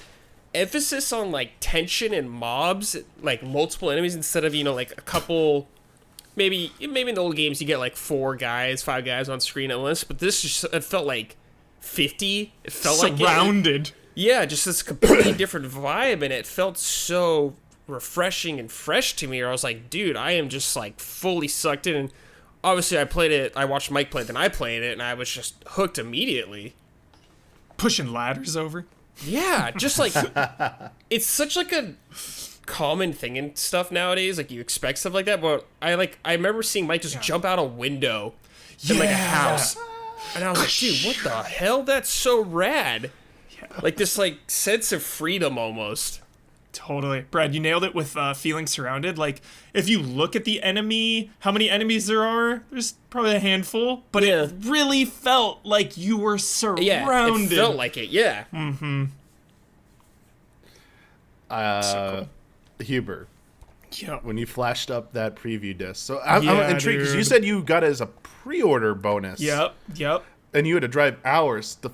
emphasis on like tension and mobs, like multiple enemies instead of, you know, like a couple, maybe in the old games you get like 5 guys on screen at once, but this just, it felt like 50. It felt surrounded. Yeah, just this completely different vibe, and it felt so refreshing and fresh to me. Or I was like, dude, I am just like fully sucked in. And obviously, I watched Mike play it, then I played it, and I was just hooked immediately. Pushing ladders over. Yeah, just like it's such like a common thing in stuff nowadays. Like you expect stuff like that, but I remember seeing Mike just jump out a window in like a house, and I was like, dude, what the hell? That's so rad. Yeah. Like this like sense of freedom almost. Totally. Brad, you nailed it with feeling surrounded. Like, if you look at the enemy, how many enemies there are, there's probably a handful, but it really felt like you were surrounded. Yeah, it felt like it, yeah. Mm-hmm. So cool. Huber, Yep. when you flashed up that preview disc. So I'm intrigued because you said you got it as a pre-order bonus. Yep. And you had to drive hours. The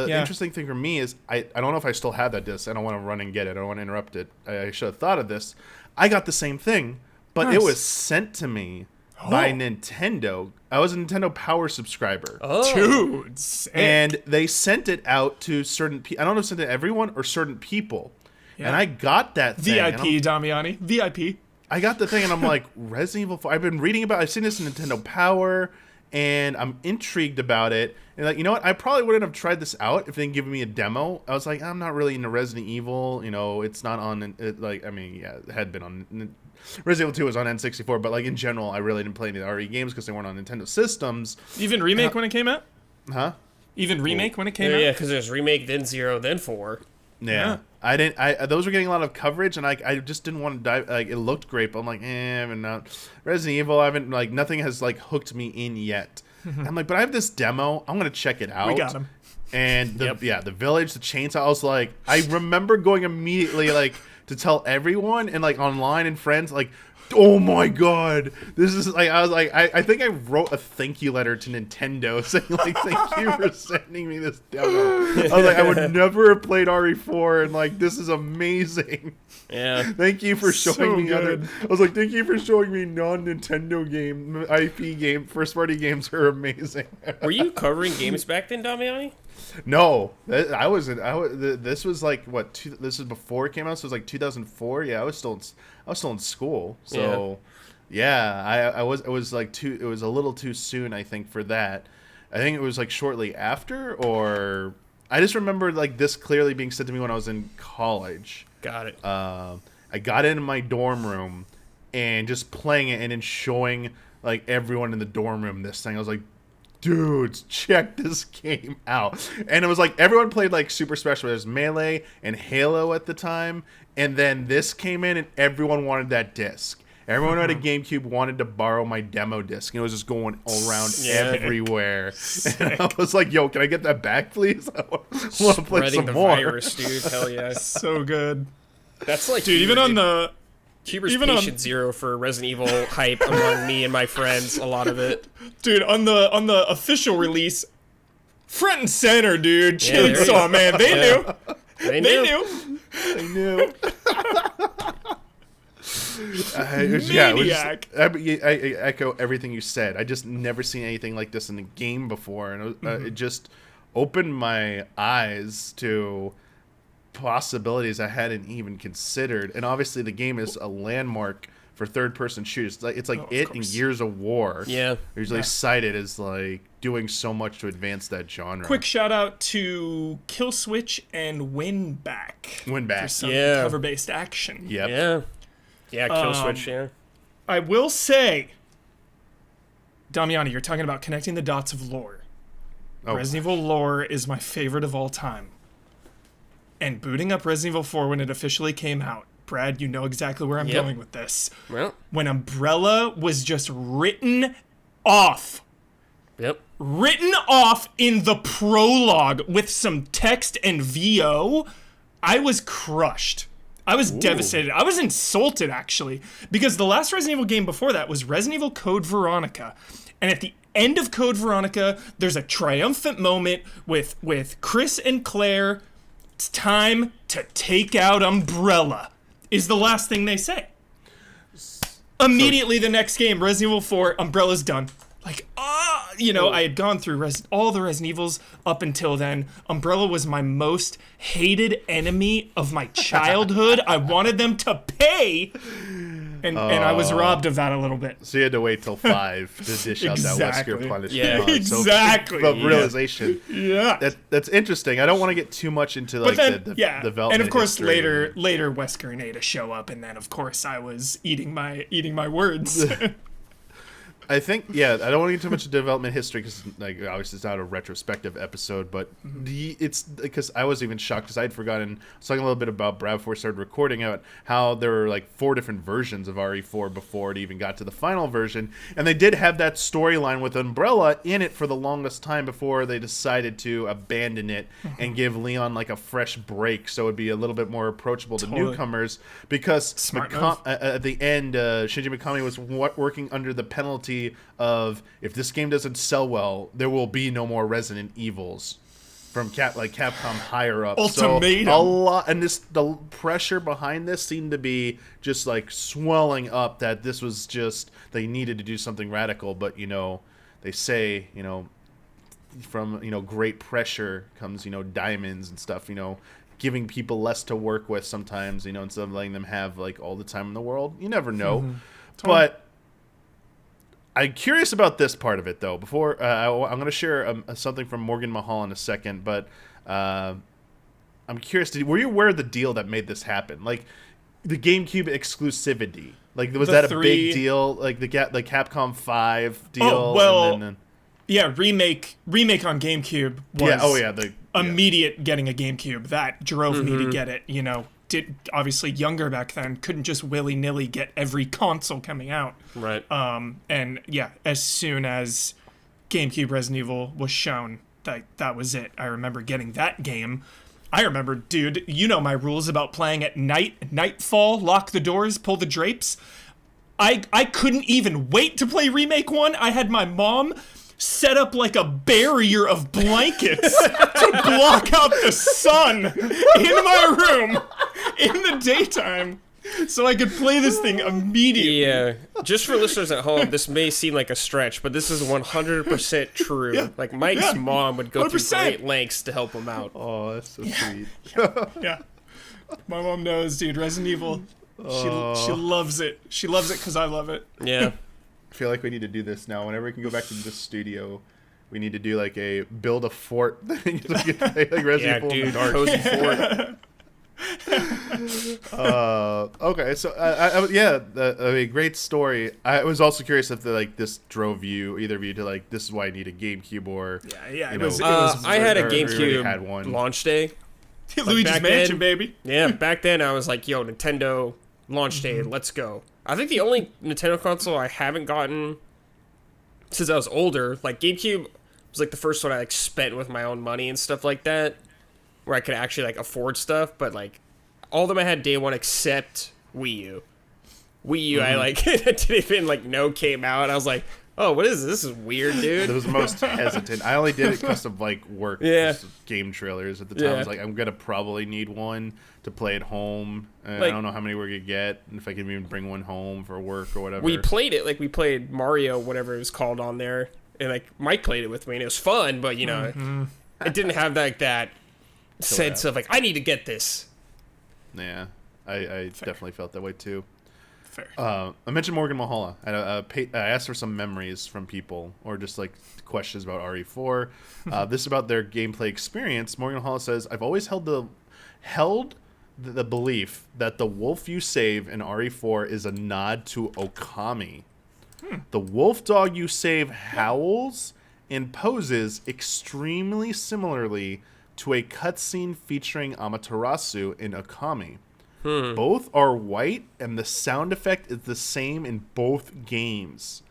interesting thing for me is I don't know if I still have that disc. I don't want to run and get it. I don't want to interrupt it. I should have thought of this. I got the same thing, but it was sent to me by Nintendo. I was a Nintendo Power subscriber. Oh. Dude, sick. And they sent it out to certain people. I don't know if it sent it to everyone or certain people. Yeah. And I got that thing. VIP, Damiani. VIP. I got the thing, and I'm like, Resident Evil 4. I've been reading about it. I've seen this in Nintendo Power, and I'm intrigued about it. And like, you know what? I probably wouldn't have tried this out if they didn't give me a demo. I was like, I'm not really into Resident Evil. You know, it's not on. It had been on. Resident Evil 2 was on N64, but like in general, I really didn't play any of the RE games because they weren't on Nintendo systems. Even remake when it came out. Huh? Even remake when it came out. Yeah, because there's remake, then 0, then 4. Yeah. I didn't. Those were getting a lot of coverage, and I just didn't want to dive. Like, it looked great, but I'm like, I'm not. Resident Evil, I haven't, like, nothing has like hooked me in yet. I'm like, but I have this demo. I'm gonna check it out. We got him. And the village, the chainsaw. I was like, I remember going immediately like to tell everyone and like online and friends like, oh my god, this is like, I was like, I think I wrote a thank you letter to Nintendo saying like, thank you for sending me this demo. I was like, I would never have played RE4, and like, this is amazing. Yeah. Thank you for showing me other. I was like, thank you for showing me non-Nintendo game IP game first party games are amazing. Were you covering games back then, Damiani? No, I wasn't. This was like what? This was before it came out. So it was like 2004. Yeah, I was still in school. So, I was. It was like It was a little too soon, I think, for that. I think it was like shortly after, or I just remember like this clearly being said to me when I was in college. Got it. I got it in my dorm room and just playing it and then showing like everyone in the dorm room this thing. I was like, dudes, check this game out. And it was like everyone played like super special. There's Melee and Halo at the time, and then this came in and everyone wanted that disc. Everyone who had a GameCube wanted to borrow my demo disc, and it was just going all around everywhere. And I was like, yo, can I get that back, please? I want to play some more. Virus, dude. Hell yeah. So good. That's like, dude, even on the Huber's patient zero for Resident Evil hype among me and my friends, a lot of it. Dude, on the official release, front and center, dude. Chainsaw Man, they knew. They knew. Maniac. I echo everything you said. I just never seen anything like this in the game before, and it just opened my eyes to possibilities I hadn't even considered. And obviously, the game is a landmark for third-person shooters. It's like it and Gears of War. Yeah, usually cited as like doing so much to advance that genre. Quick shout out to Kill Switch and Winback. For some cover-based action. Yeah, Kill Switch. Yeah, I will say, Damiani, you're talking about connecting the dots of lore. Oh, Resident Evil lore is my favorite of all time. And booting up Resident Evil 4 when it officially came out, Brad, you know exactly where I'm going with this. Well. When Umbrella was just written off. Yep. Written off in the prologue with some text and VO, I was crushed. I was devastated. I was insulted, actually, because the last Resident Evil game before that was Resident Evil Code Veronica. And at the end of Code Veronica, there's a triumphant moment with Chris and Claire. It's time to take out Umbrella, is the last thing they say. Immediately the next game, Resident Evil 4, Umbrella's done. Like, I had gone through all the Resident Evils up until then. Umbrella was my most hated enemy of my childhood. I wanted them to pay, and I was robbed of that a little bit. So you had to wait till 5 to dish out that Wesker punishment. Yeah, exactly. But realization. Yeah. That's interesting. I don't want to get too much into the development. And of course history. later Wesker and Ada show up, and then of course I was eating my words. I think, I don't want to get too much into development history because, obviously it's not a retrospective episode, but it's because I was even shocked because I'd forgotten. I was talking a little bit about Brad before we started recording out how there were 4 different versions of RE4 before it even got to the final version, and they did have that storyline with Umbrella in it for the longest time before they decided to abandon it and give Leon a fresh break so it'd be a little bit more approachable to newcomers because at the end, Shinji Mikami was working under the penalty of if this game doesn't sell well, there will be no more Resident Evils from Capcom higher up. Ultimatum. So a lot, and the pressure behind this seemed to be just swelling up that this was just they needed to do something radical. But they say from great pressure comes diamonds and stuff. Giving people less to work with sometimes. Instead of letting them have all the time in the world. You never know, but. I'm curious about this part of it, though. Before I'm going to share something from Morgan Mahal in a second, but I'm curious. Were you aware of the deal that made this happen? The GameCube exclusivity. Was that a big deal? The Capcom 5 deal? Oh, well, remake on GameCube was immediate getting a GameCube. That drove me to get it, Did obviously younger back then, couldn't just willy-nilly get every console coming out. Right. And as soon as GameCube Resident Evil was shown, that was it. I remember getting that game. I remember, dude, my rules about playing at night, nightfall, lock the doors, pull the drapes. I couldn't even wait to play Remake 1. I had my mom set up a barrier of blankets to block out the sun in my room in the daytime so I could play this thing immediately. Yeah, just for listeners at home, this may seem like a stretch, but this is 100% true. Yeah. Mike's mom would go 100%. through great lengths to help him out. Oh, that's so sweet. Yeah. My mom knows, dude. Resident Evil, she loves it. She loves it because I love it. Yeah. I feel like we need to do this now. Whenever we can go back to the studio, we need to do a build a fort thing. Resident Evil in the dark. Cozy fort. Okay, so great story. I was also curious if this drove either of you to this is why I need a GameCube or it was I had a GameCube had GameCube one. launch day. Luigi's Mansion, baby. Yeah, back then I was yo, Nintendo launch day, let's go. I think the only Nintendo console I haven't gotten since I was older, GameCube was the first one I spent with my own money and stuff like that, where I could actually afford stuff. But all of them I had day one except Wii U. Wii U, I didn't even know came out. I was like, oh, what is this? This is weird, dude. It was most hesitant. I only did it because of work, game trailers at the time. I was I'm gonna probably need one to play at home. I don't know how many we're gonna get, and if I can even bring one home for work or whatever. We played it we played Mario, whatever it was called, on there, and Mike played it with me, and it was fun. But it didn't have that sense of I need to get this. Yeah, I definitely felt that way too. Fair. I mentioned Morgan Mahala. I asked for some memories from people, or just questions about RE4. This is about their gameplay experience. Morgan Mahala says, "I've always held the belief that the wolf you save in RE4 is a nod to Okami. The wolf dog you save howls and poses extremely similarly to a cutscene featuring Amaterasu in Okami. Both are white, and the sound effect is the same in both games.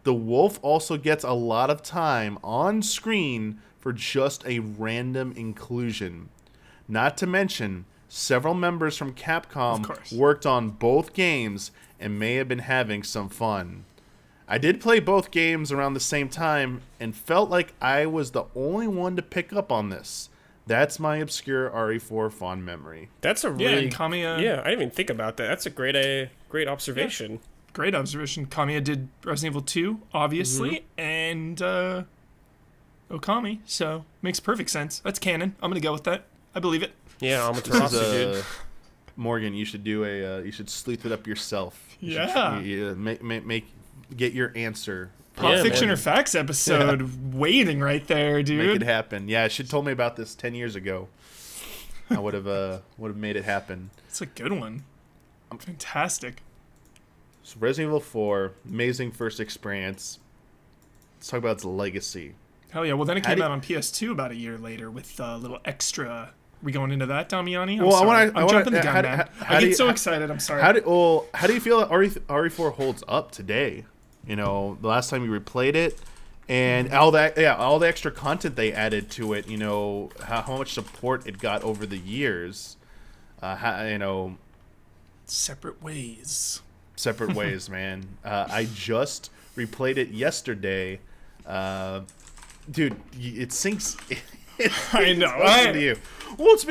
The wolf also gets a lot of time on screen for just a random inclusion. Not to mention, several members from Capcom worked on both games and may have been having some fun. I did play both games around the same time and felt like I was the only one to pick up on this. That's my obscure RE4 fond memory. That's a Yeah, really and Kamiya. Yeah, I didn't even think about that. That's a great observation. Yeah. Great observation. Kamiya did Resident Evil 2, obviously, and Okami, so makes perfect sense. That's canon. I'm gonna go with that. I believe it. Yeah, Amaterasu, dude. Morgan, you should do you should sleuth it up yourself. Yeah. Get your answer. Pop Fiction or Facts episode waiting right there, dude. Make it happen. Yeah, she told me about this 10 years ago. I would have made it happen. It's a good one. Fantastic. So Resident Evil 4, amazing first experience. Let's talk about its legacy. Hell yeah. Well, then it came out on PS2 about a year later with a little extra. We going into that, Damiani? I'm jumping the gun, man. I get so excited. I'm sorry. How do you feel that RE4 holds up today? You know, the last time you replayed it, and all the extra content they added to it. You know, how much support it got over the years. Separate ways. Separate ways, man. I just replayed it yesterday. Dude, it sinks. I know. Into you. Well, it's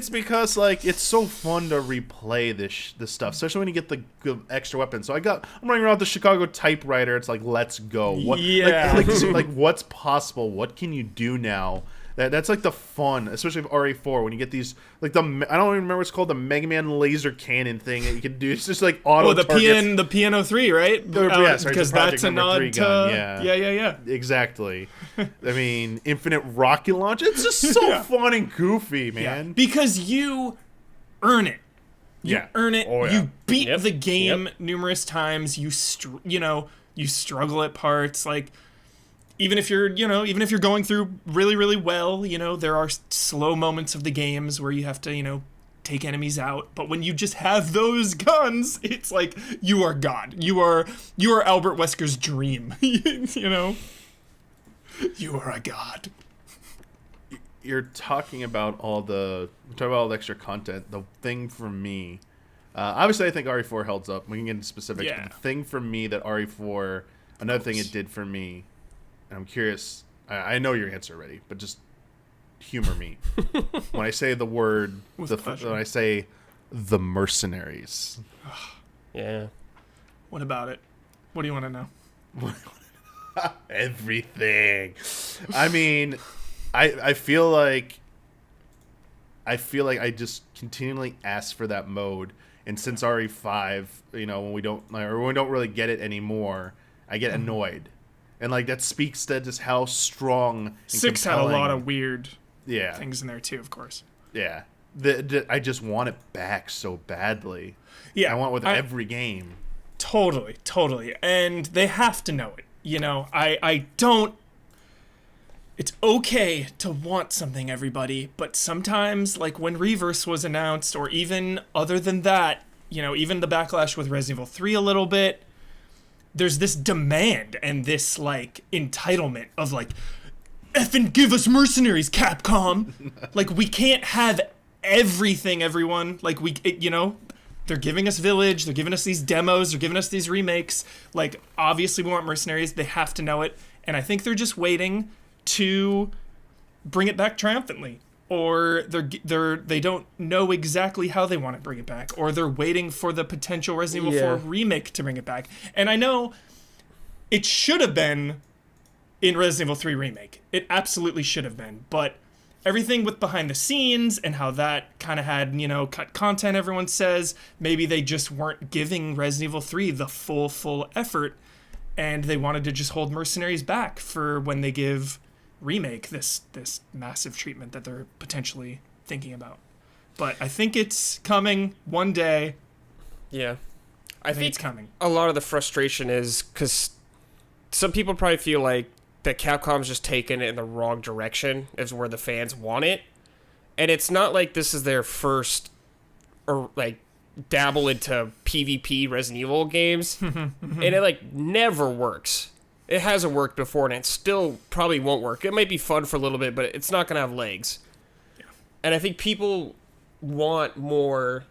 because like it's so fun to replay this stuff, especially when you get the good extra weapons. So I'm running around with the Chicago typewriter. It's like, let's go. Like what's possible? What can you do now? That's like the fun, especially with RE4 when you get these like I don't even remember what it's called, the Mega Man laser cannon thing that you can do. It's just like auto. The PN 3, right? Because that's a nod to yeah. Exactly. I mean, infinite rocket launch. It's just so fun and goofy, man. Yeah. Because you earn it. You earn it. Oh, yeah. You beat the game numerous times. You struggle at parts like. Even if you're going through really, really well, there are slow moments of the games where you have to, take enemies out. But when you just have those guns, it's like you are God. You are Albert Wesker's dream. You are a god. You're talking about all the extra content. The thing for me, obviously, I think RE4 holds up. We can get into specifics. Yeah. But the thing for me that RE4, another thing it did for me. I'm curious. I know your answer already, but just humor me when I say the word. When I say the mercenaries. Yeah. What about it? What do you want to know? Everything. I mean, I feel like I just continually ask for that mode, and since RE5, when we don't really get it anymore, I get annoyed. And like that speaks to just how strong and 6 had a lot of weird things in there too, of course. Yeah. I just want it back so badly. Yeah. I want it with every game. Totally. And they have to know it. I don't. It's okay to want something, everybody, but sometimes, like when Reverse was announced, or even other than that, even the backlash with Resident Evil 3 a little bit, there's this demand and this like entitlement of like, effing give us mercenaries, Capcom. Like we can't have everything, everyone. Like they're giving us Village, they're giving us these demos, they're giving us these remakes. Like obviously we want mercenaries. They have to know it, and I think they're just waiting to bring it back triumphantly. Or they don't know exactly how they want to bring it back, or they're waiting for the potential Resident Evil 4 remake to bring it back. And I know it should have been in Resident Evil 3 remake. It absolutely should have been, but everything with behind the scenes and how that kind of had, cut content, everyone says, maybe they just weren't giving Resident Evil 3 the full effort, and they wanted to just hold mercenaries back for when they give remake this massive treatment that they're potentially thinking about. But I think it's coming one day. Yeah. I think think it's coming. a lot of the frustration is because some people probably feel like that Capcom's just taken it in the wrong direction is where the fans want it. And it's not like this is their first or like dabble into PvP Resident Evil games. And it like never works. It hasn't worked before and it still probably won't work. It might be fun for a little bit, but it's not going to have legs. Yeah. And I think people want more.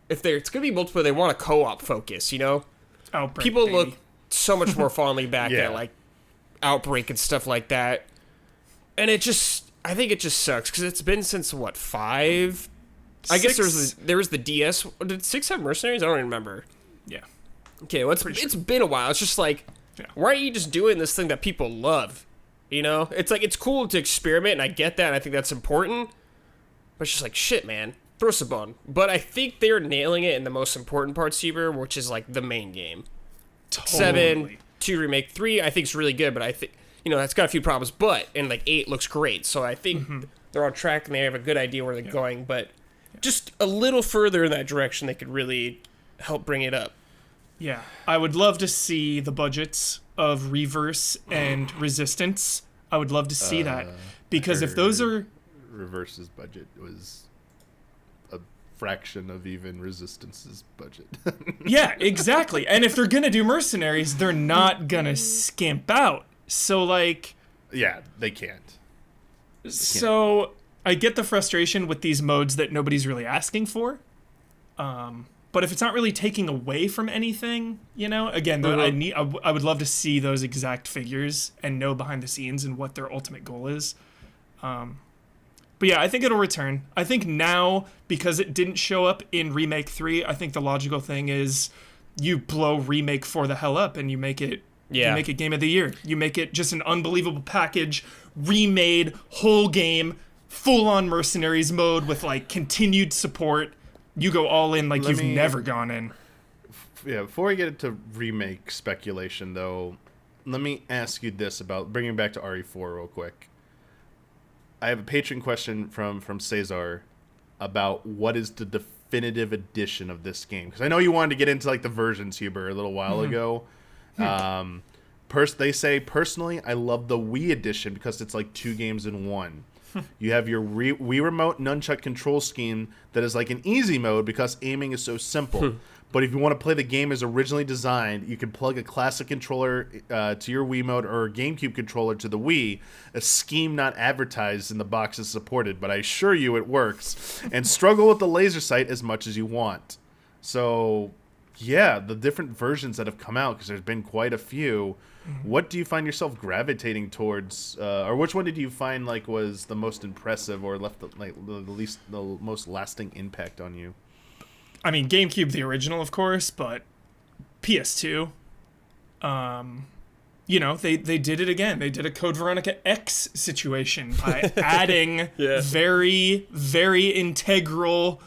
If it's going to be multiplayer, they want a co-op focus, you know? Outbreak, People baby. look so much more fondly back Yeah. at like Outbreak and stuff like that. And I think it just sucks because it's been since what, 5? I guess there was the DS. Did 6 have Mercenaries? I don't even remember. Yeah. Okay, well, it's been a while. It's just like, Yeah. why aren't you just doing this thing that people love? You know, it's like it's cool to experiment, and I get that, and I think that's important. But it's just like shit, man. Throw some bone. But I think they're nailing it in the most important part, Seaver, which is like the main game. Totally. 7, 2 remake, 3, I think is really good, but I think that's got a few problems. But and like 8 looks great, so I think they're on track and they have a good idea where they're going. But just a little further in that direction, they could really help bring it up. Yeah, I would love to see the budgets of Reverse and Resistance. I would love to see that because if those are Reverse's budget was a fraction of even Resistance's budget. yeah, exactly. And if they're gonna do Mercenaries, they're not gonna skimp out. So like, Yeah, they can't. so I get the frustration with these modes that nobody's really asking for. But if it's not really taking away from anything, again, I would love to see those exact figures and know behind the scenes and what their ultimate goal is. But yeah, I think it'll return. I think now, because it didn't show up in Remake 3, I think the logical thing is you blow Remake 4 the hell up and you make it You make it Game of the Year. You make it just an unbelievable package, remade, whole game, full-on Mercenaries mode with like continued support. You go all in like you've never gone in. Yeah, before we get into remake speculation, though, let me ask you this about bringing it back to RE4 real quick. I have a patron question from Cesar about what is the definitive edition of this game, because I know you wanted to get into like the versions, Huber, a little while ago. They say personally, I love the Wii edition because it's like 2 games in 1. You have your Wii Remote Nunchuck control scheme that is like an easy mode because aiming is so simple. But if you want to play the game as originally designed, you can plug a classic controller to your Wiimote or a GameCube controller to the Wii. A scheme not advertised in the box is supported, but I assure you it works. And struggle with the laser sight as much as you want. So, yeah, the different versions that have come out, because there's been quite a few. What do you find yourself gravitating towards, or which one did you find like was the most impressive or left the most lasting impact on you? I mean, GameCube, the original, of course, but PS2. They did it again. They did a Code Veronica X situation by adding very, very integral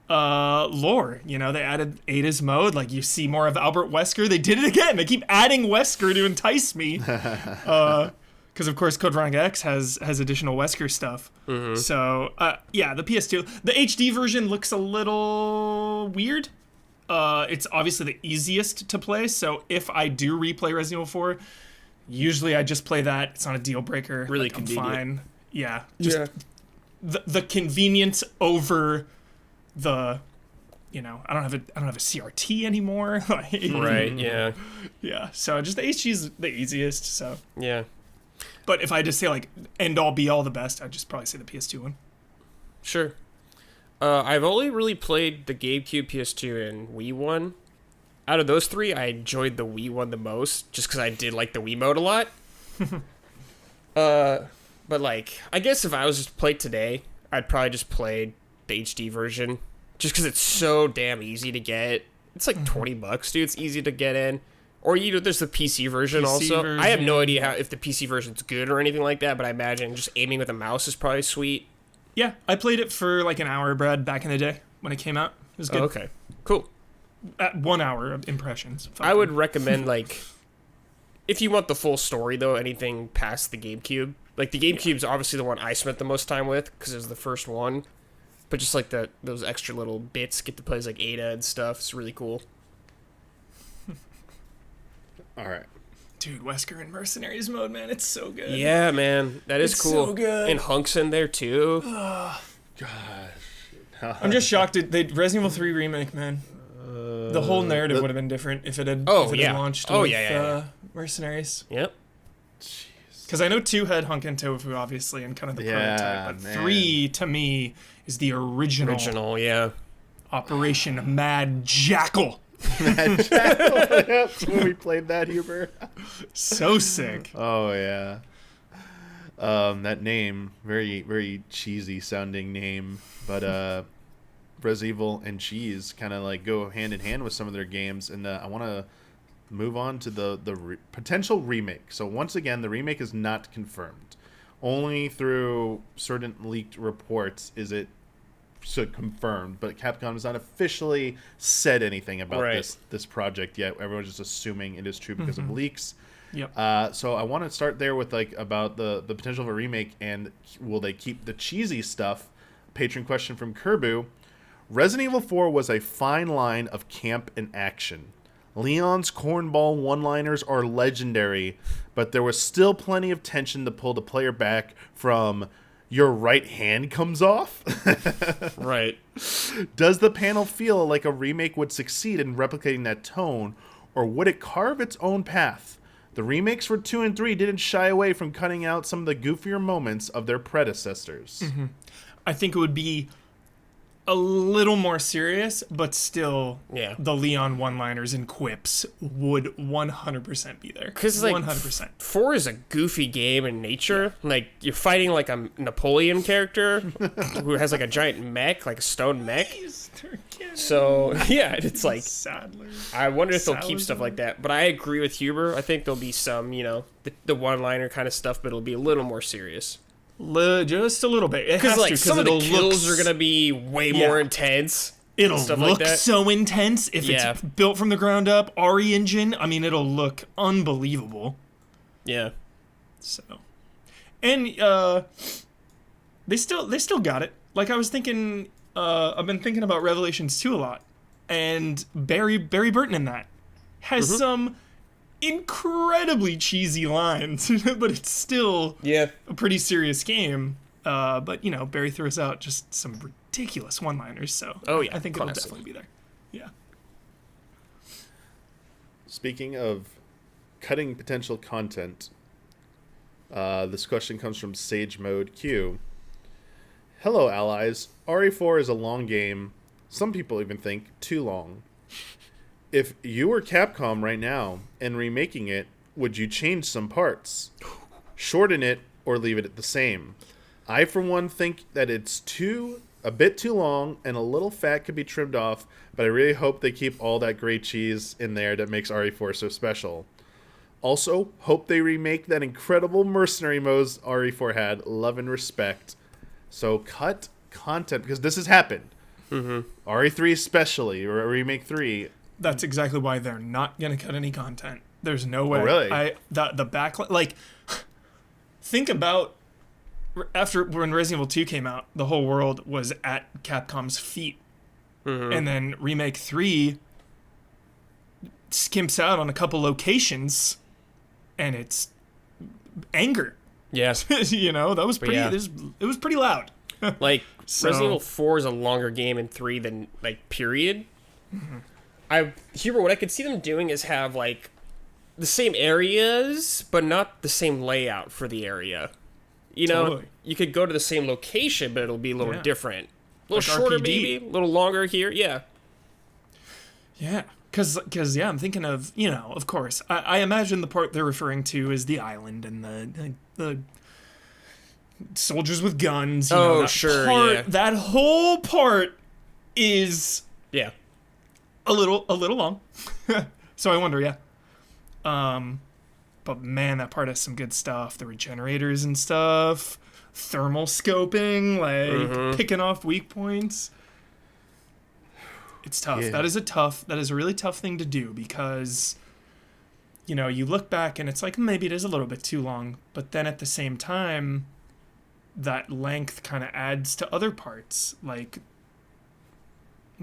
lore. They added Ada's mode. Like, you see more of Albert Wesker. They did it again. They keep adding Wesker to entice me. Because, of course, Code Veronica X has additional Wesker stuff. So, the PS2. The HD version looks a little weird. It's obviously the easiest to play. So, if I do replay Resident Evil 4, usually I just play that. It's not a deal breaker. Really convenient. I'm fine. Yeah. The convenience over the, I don't have a CRT anymore. Right, yeah. Yeah, so just the HD is the easiest, so. Yeah. But if I just say, like, end all, be all the best, I'd just probably say the PS2 one. Sure. I've only really played the GameCube, PS2, and Wii one. Out of those 3, I enjoyed the Wii one the most, just because I did like the Wii mode a lot. But, like, I guess if I was just to play today, I'd probably just play the HD version, just because it's so damn easy to get. It's like $20, dude. It's easy to get in. Or there's the PC version also. I have no idea if the PC version's good or anything like that, but I imagine just aiming with a mouse is probably sweet. Yeah, I played it for like an hour, Brad, back in the day when it came out. It was good. Oh, okay, cool. At 1 hour of impressions. I would recommend, like, if you want the full story, though, anything past the GameCube. Like, the GameCube's obviously the one I spent the most time with because it was the first one. But just like those extra little bits, get to play as like Ada and stuff. It's really cool. All right. Dude, Wesker in Mercenaries mode, man, it's so good. Yeah, man, that is It's cool. so good. And Hunk's in there too. Gosh. I'm just shocked. Resident Evil 3 remake, man. The whole narrative would have been different if it had, had launched with Mercenaries. Yep. Because I know 2 had Hunk and Tofu, obviously, and kind of the prototype, but 3, to me, is the original Yeah. Operation Mad Jackal. Mad Jackal. Yep, when we played that, Huber. So sick. Oh yeah. That name, very very cheesy sounding name, but Resident Evil and cheese kind of like go hand in hand with some of their games, and I want to move on to the potential remake. So once again, the remake is not confirmed. Only through certain leaked reports is it confirmed, but Capcom has not officially said anything about this project yet. Everyone's just assuming it is true because of leaks. Yep. So I want to start there with like about the potential of a remake, and will they keep the cheesy stuff? Patron question from Kerbu. Resident Evil 4 was a fine line of camp and action. Leon's cornball one-liners are legendary, but there was still plenty of tension to pull the player back from your right hand comes off. Right. Does the panel feel like a remake would succeed in replicating that tone, or would it carve its own path? The remakes for 2 and 3 didn't shy away from cutting out some of the goofier moments of their predecessors. Mm-hmm. I think it would be a little more serious, but still, the Leon one-liners and quips would 100% be there. Because like 100%. 4 is a goofy game in nature. Like you're fighting like a Napoleon character who has like a giant mech, like a stone mech. So yeah, it's like Sadler. I wonder if they'll keep stuff like that. But I agree with Huber. I think there'll be some, the one-liner kind of stuff, but it'll be a little more serious. Just a little bit. Because like some of the kills are gonna be way more intense. It'll stuff look like that. so intense if it's built from the ground up. RE engine. I mean, it'll look unbelievable. Yeah. So, and they still got it. Like I was thinking, I've been thinking about Revelations 2 a lot, and Barry Burton in that has some incredibly cheesy lines, but it's still a pretty serious game. But Barry throws out just some ridiculous one-liners, so I think it'll definitely be there. Yeah. Speaking of cutting potential content, this question comes from Sage Mode Q. Hello, allies. RE4 is a long game. Some people even think too long. If you were Capcom right now and remaking it, would you change some parts? Shorten it or leave it the same? I, for one, think that it's a bit too long and a little fat could be trimmed off, but I really hope they keep all that great cheese in there that makes RE4 so special. Also, hope they remake that incredible mercenary modes RE4 had. Love and respect. So cut content, because this has happened. RE3 especially, or Remake 3... That's exactly why they're not going to cut any content. There's no way. Oh, really? The backlash... Like, think about... After when Resident Evil 2 came out, the whole world was at Capcom's feet. And then Remake 3 skimps out on a couple locations, and it's anger. Yes. That was pretty... It was pretty loud. Like, Resident Evil 4 is a longer game in 3 than, like, period. Huber, what I could see them doing is have, like, the same areas, but not the same layout for the area. Totally. You could go to the same location, but it'll be a little different. A little Like shorter, RPD. maybe. A little longer here. Yeah. Yeah. Because I'm thinking of, of course, I imagine the part they're referring to is the island and the soldiers with guns. That whole part is... Yeah. A little long. So I wonder, but man, that part has some good stuff. The regenerators and stuff, thermal scoping, like picking off weak points. It's tough. Yeah. That is a really tough thing to do because, you look back and it's like maybe it is a little bit too long, but then at the same time, that length kind of adds to other parts. Like,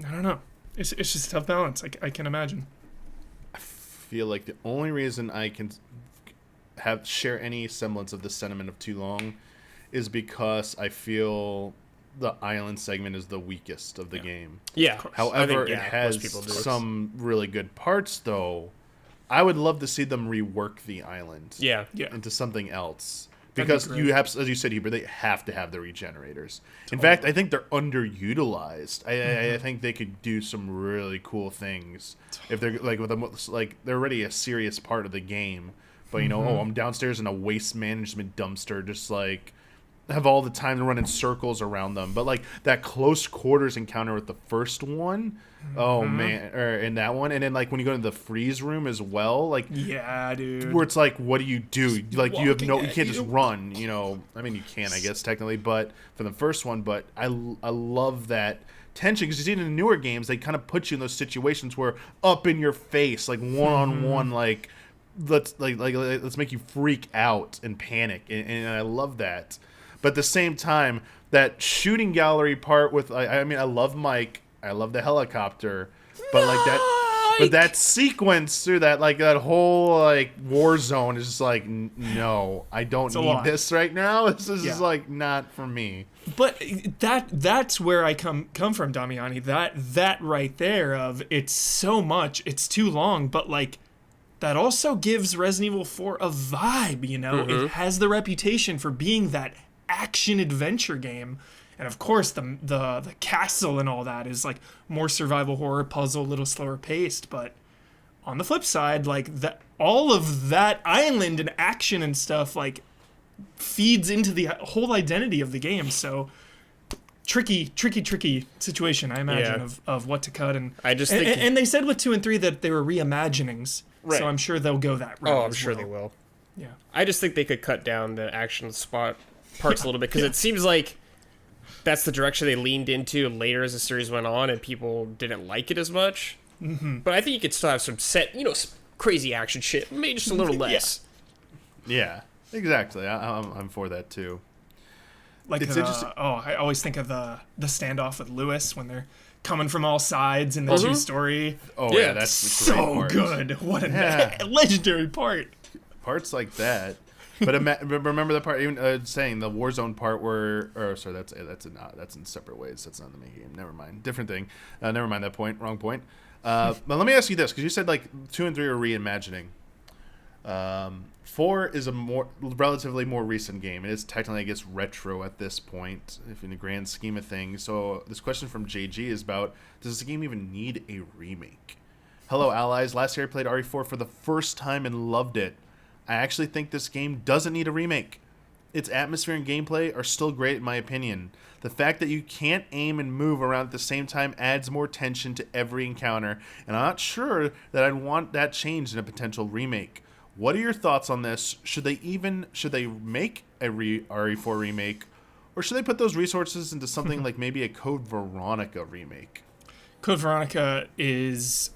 I don't know. It's just a tough balance. I can imagine. feel like the only reason I can share any semblance of the sentiment of too long is because I feel the island segment is the weakest of the game. Yeah. However, I think, it has most people do. some really good parts, though. I would love to see them rework the island Yeah. into something else. That'd be Because great. you have, as you said, Huber, they have to have the regenerators. In fact, I think they're underutilized. I think they could do some really cool things if they're like with them. Like they're already a serious part of the game, but you know, I'm downstairs in a waste management dumpster, just like have all the time to run in circles around them. But like that close quarters encounter with the first one, oh man, or in that one, and then like when you go into the freeze room as well, like Yeah, dude. where it's like, what do you do? Like you have Walking no, you at can't you. just run. You know, I mean, you can, I guess, technically, but for the first one, but I love that tension because you see it in the newer games, they kind of put you in those situations where up in your face, like one on one, like let's make you freak out and panic, and I love that. But at the same time, that shooting gallery part with, I mean, I love Mike, I love the helicopter, but like that. But that sequence through that, like that whole like war zone is just like, no, I don't a need lot. this right now. This is Yeah. like not for me. But that's where I come from, Damiani. That right there of it's so much, it's too long, but like that also gives Resident Evil 4 a vibe, you know? It has the reputation for being that action adventure game. And of course the castle and all that is like more survival horror puzzle, a little slower paced, but on the flip side, like that all of that island and action and stuff like feeds into the whole identity of the game. So tricky situation, I imagine, Yeah. of what to cut. And I just think- and they said with 2 and 3 that they were reimaginings. Right. So I'm sure they'll go that route. Oh, I'm as sure well. they will. Yeah. I just think they could cut down the action spot parts a little bit because it seems like that's the direction they leaned into later as the series went on, and people didn't like it as much. Mm-hmm. But I think you could still have some crazy action shit, maybe just a little less. Yeah, exactly. I'm for that too. Like It's interesting. I always think of the standoff with Lewis when they're coming from all sides in the two-story. Oh Yeah, yeah, that's a great So part. good. What a Yeah. legendary part. Parts like that. But remember the part, even saying the Warzone part where, or sorry, that's in separate ways. That's not in the main game. Never mind, different thing. Never mind that point. Wrong point. But let me ask you this, because you said like 2 and 3 are reimagining. 4 is a relatively more recent game. It is technically, I guess, retro at this point, if in the grand scheme of things. So this question from JG is about: does this game even need a remake? Hello, allies. Last year I played RE4 for the first time and loved it. I actually think this game doesn't need a remake. Its atmosphere and gameplay are still great in my opinion. The fact that you can't aim and move around at the same time adds more tension to every encounter, and I'm not sure that I'd want that changed in a potential remake. What are your thoughts on this? Should they make a RE4 remake, or should they put those resources into something like maybe a Code Veronica remake? Code Veronica is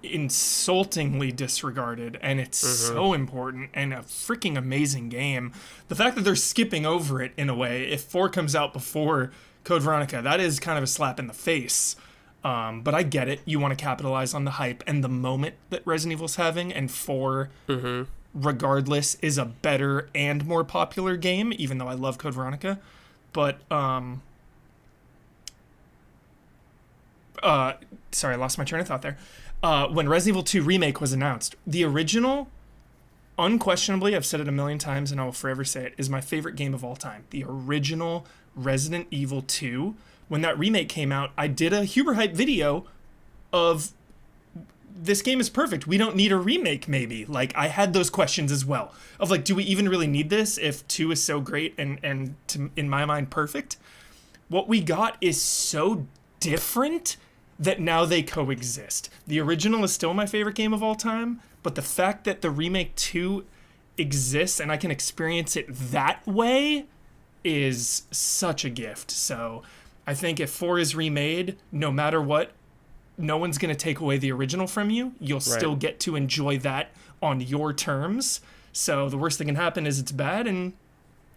insultingly disregarded, and it's so important and a freaking amazing game. The fact that they're skipping over it in a way, if 4 comes out before Code Veronica, that is kind of a slap in the face. But I get it. You want to capitalize on the hype and the moment that Resident Evil's having, and 4, regardless, is a better and more popular game, even though I love Code Veronica. But, sorry, I lost my train of thought there. When Resident Evil 2 Remake was announced, the original, unquestionably, I've said it a million times and I will forever say it, is my favorite game of all time. The original Resident Evil 2. When that remake came out, I did a Huber Hype video of this game is perfect. We don't need a remake, maybe. Like, I had those questions as well. Of like, do we even really need this if 2 is so great and in my mind, perfect? What we got is so different that now they coexist. The original is still my favorite game of all time, but the fact that the remake 2 exists and I can experience it that way is such a gift. So I think if 4 is remade, no matter what, no one's going to take away the original from you. You'll still get to enjoy that on your terms. So the worst that can happen is it's bad and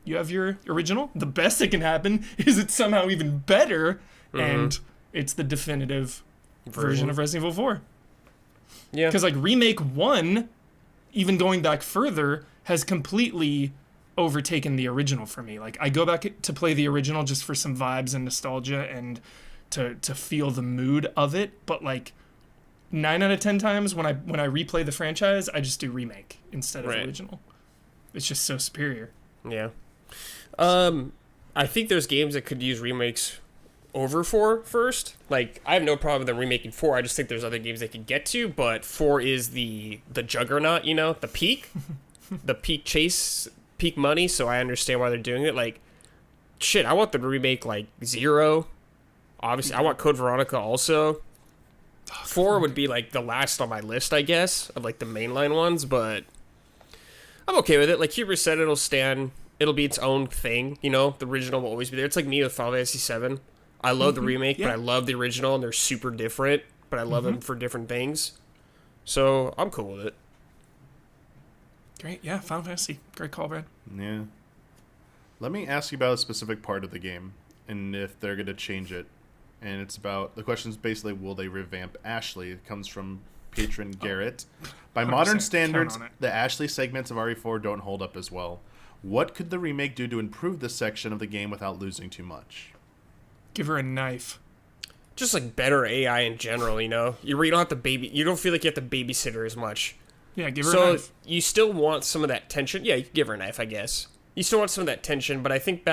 you have your original. The best that can happen is it's somehow even better and it's the definitive version of Resident Evil 4. Yeah. Because like Remake 1, even going back further, has completely overtaken the original for me. Like I go back to play the original just for some vibes and nostalgia and to feel the mood of it. But like 9 out of 10 times when I replay the franchise, I just do Remake instead of original. It's just so superior. Yeah. I think there's games that could use remakes over 4 first. Like, I have no problem with them remaking 4. I just think there's other games they could get to, but 4 is the juggernaut, you know, the peak. The peak chase, peak money, so I understand why they're doing it. Like, shit, I want them to remake, like, 0. Obviously, I want Code Veronica also. 4 would be, like, the last on my list, I guess, of, like, the mainline ones, but I'm okay with it. Like Huber said, it'll be its own thing, you know? The original will always be there. It's like me with Final Fantasy 7. I love the remake, but I love the original, and they're super different, but I love them for different things. So, I'm cool with it. Great, yeah, Final Fantasy. Great call, Brad. Yeah. Let me ask you about a specific part of the game, and if they're going to change it. And it's about, the question is basically, will they revamp Ashley? It comes from patron Garrett. By modern standards, the Ashley segments of RE4 don't hold up as well. What could the remake do to improve this section of the game without losing too much? Give her a knife. Just like better AI in general, you know? You don't have to you don't feel like you have to babysit her as much. Yeah, give her a knife. So you still want some of that tension. Yeah, you can give her a knife, I guess. You still want some of that tension, but I think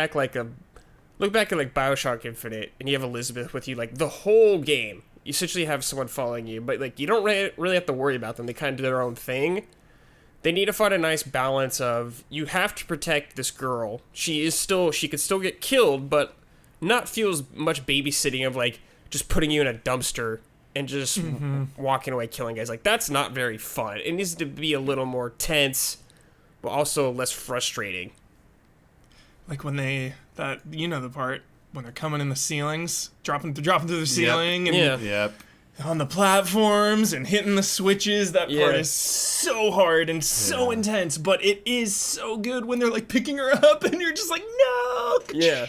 look back at like BioShock Infinite, and you have Elizabeth with you like the whole game. You essentially have someone following you, but like you don't really have to worry about them. They kind of do their own thing. They need to find a nice balance of, you have to protect this girl. She could still get killed, but not feel as much babysitting of like just putting you in a dumpster and just walking away killing guys. Like, that's not very fun. It needs to be a little more tense, but also less frustrating. Like when you know the part when they're coming in the ceilings, dropping through the ceiling, and on the platforms and hitting the switches. That part is so hard and so intense, but it is so good when they're like picking her up and you're just like, no. Yeah.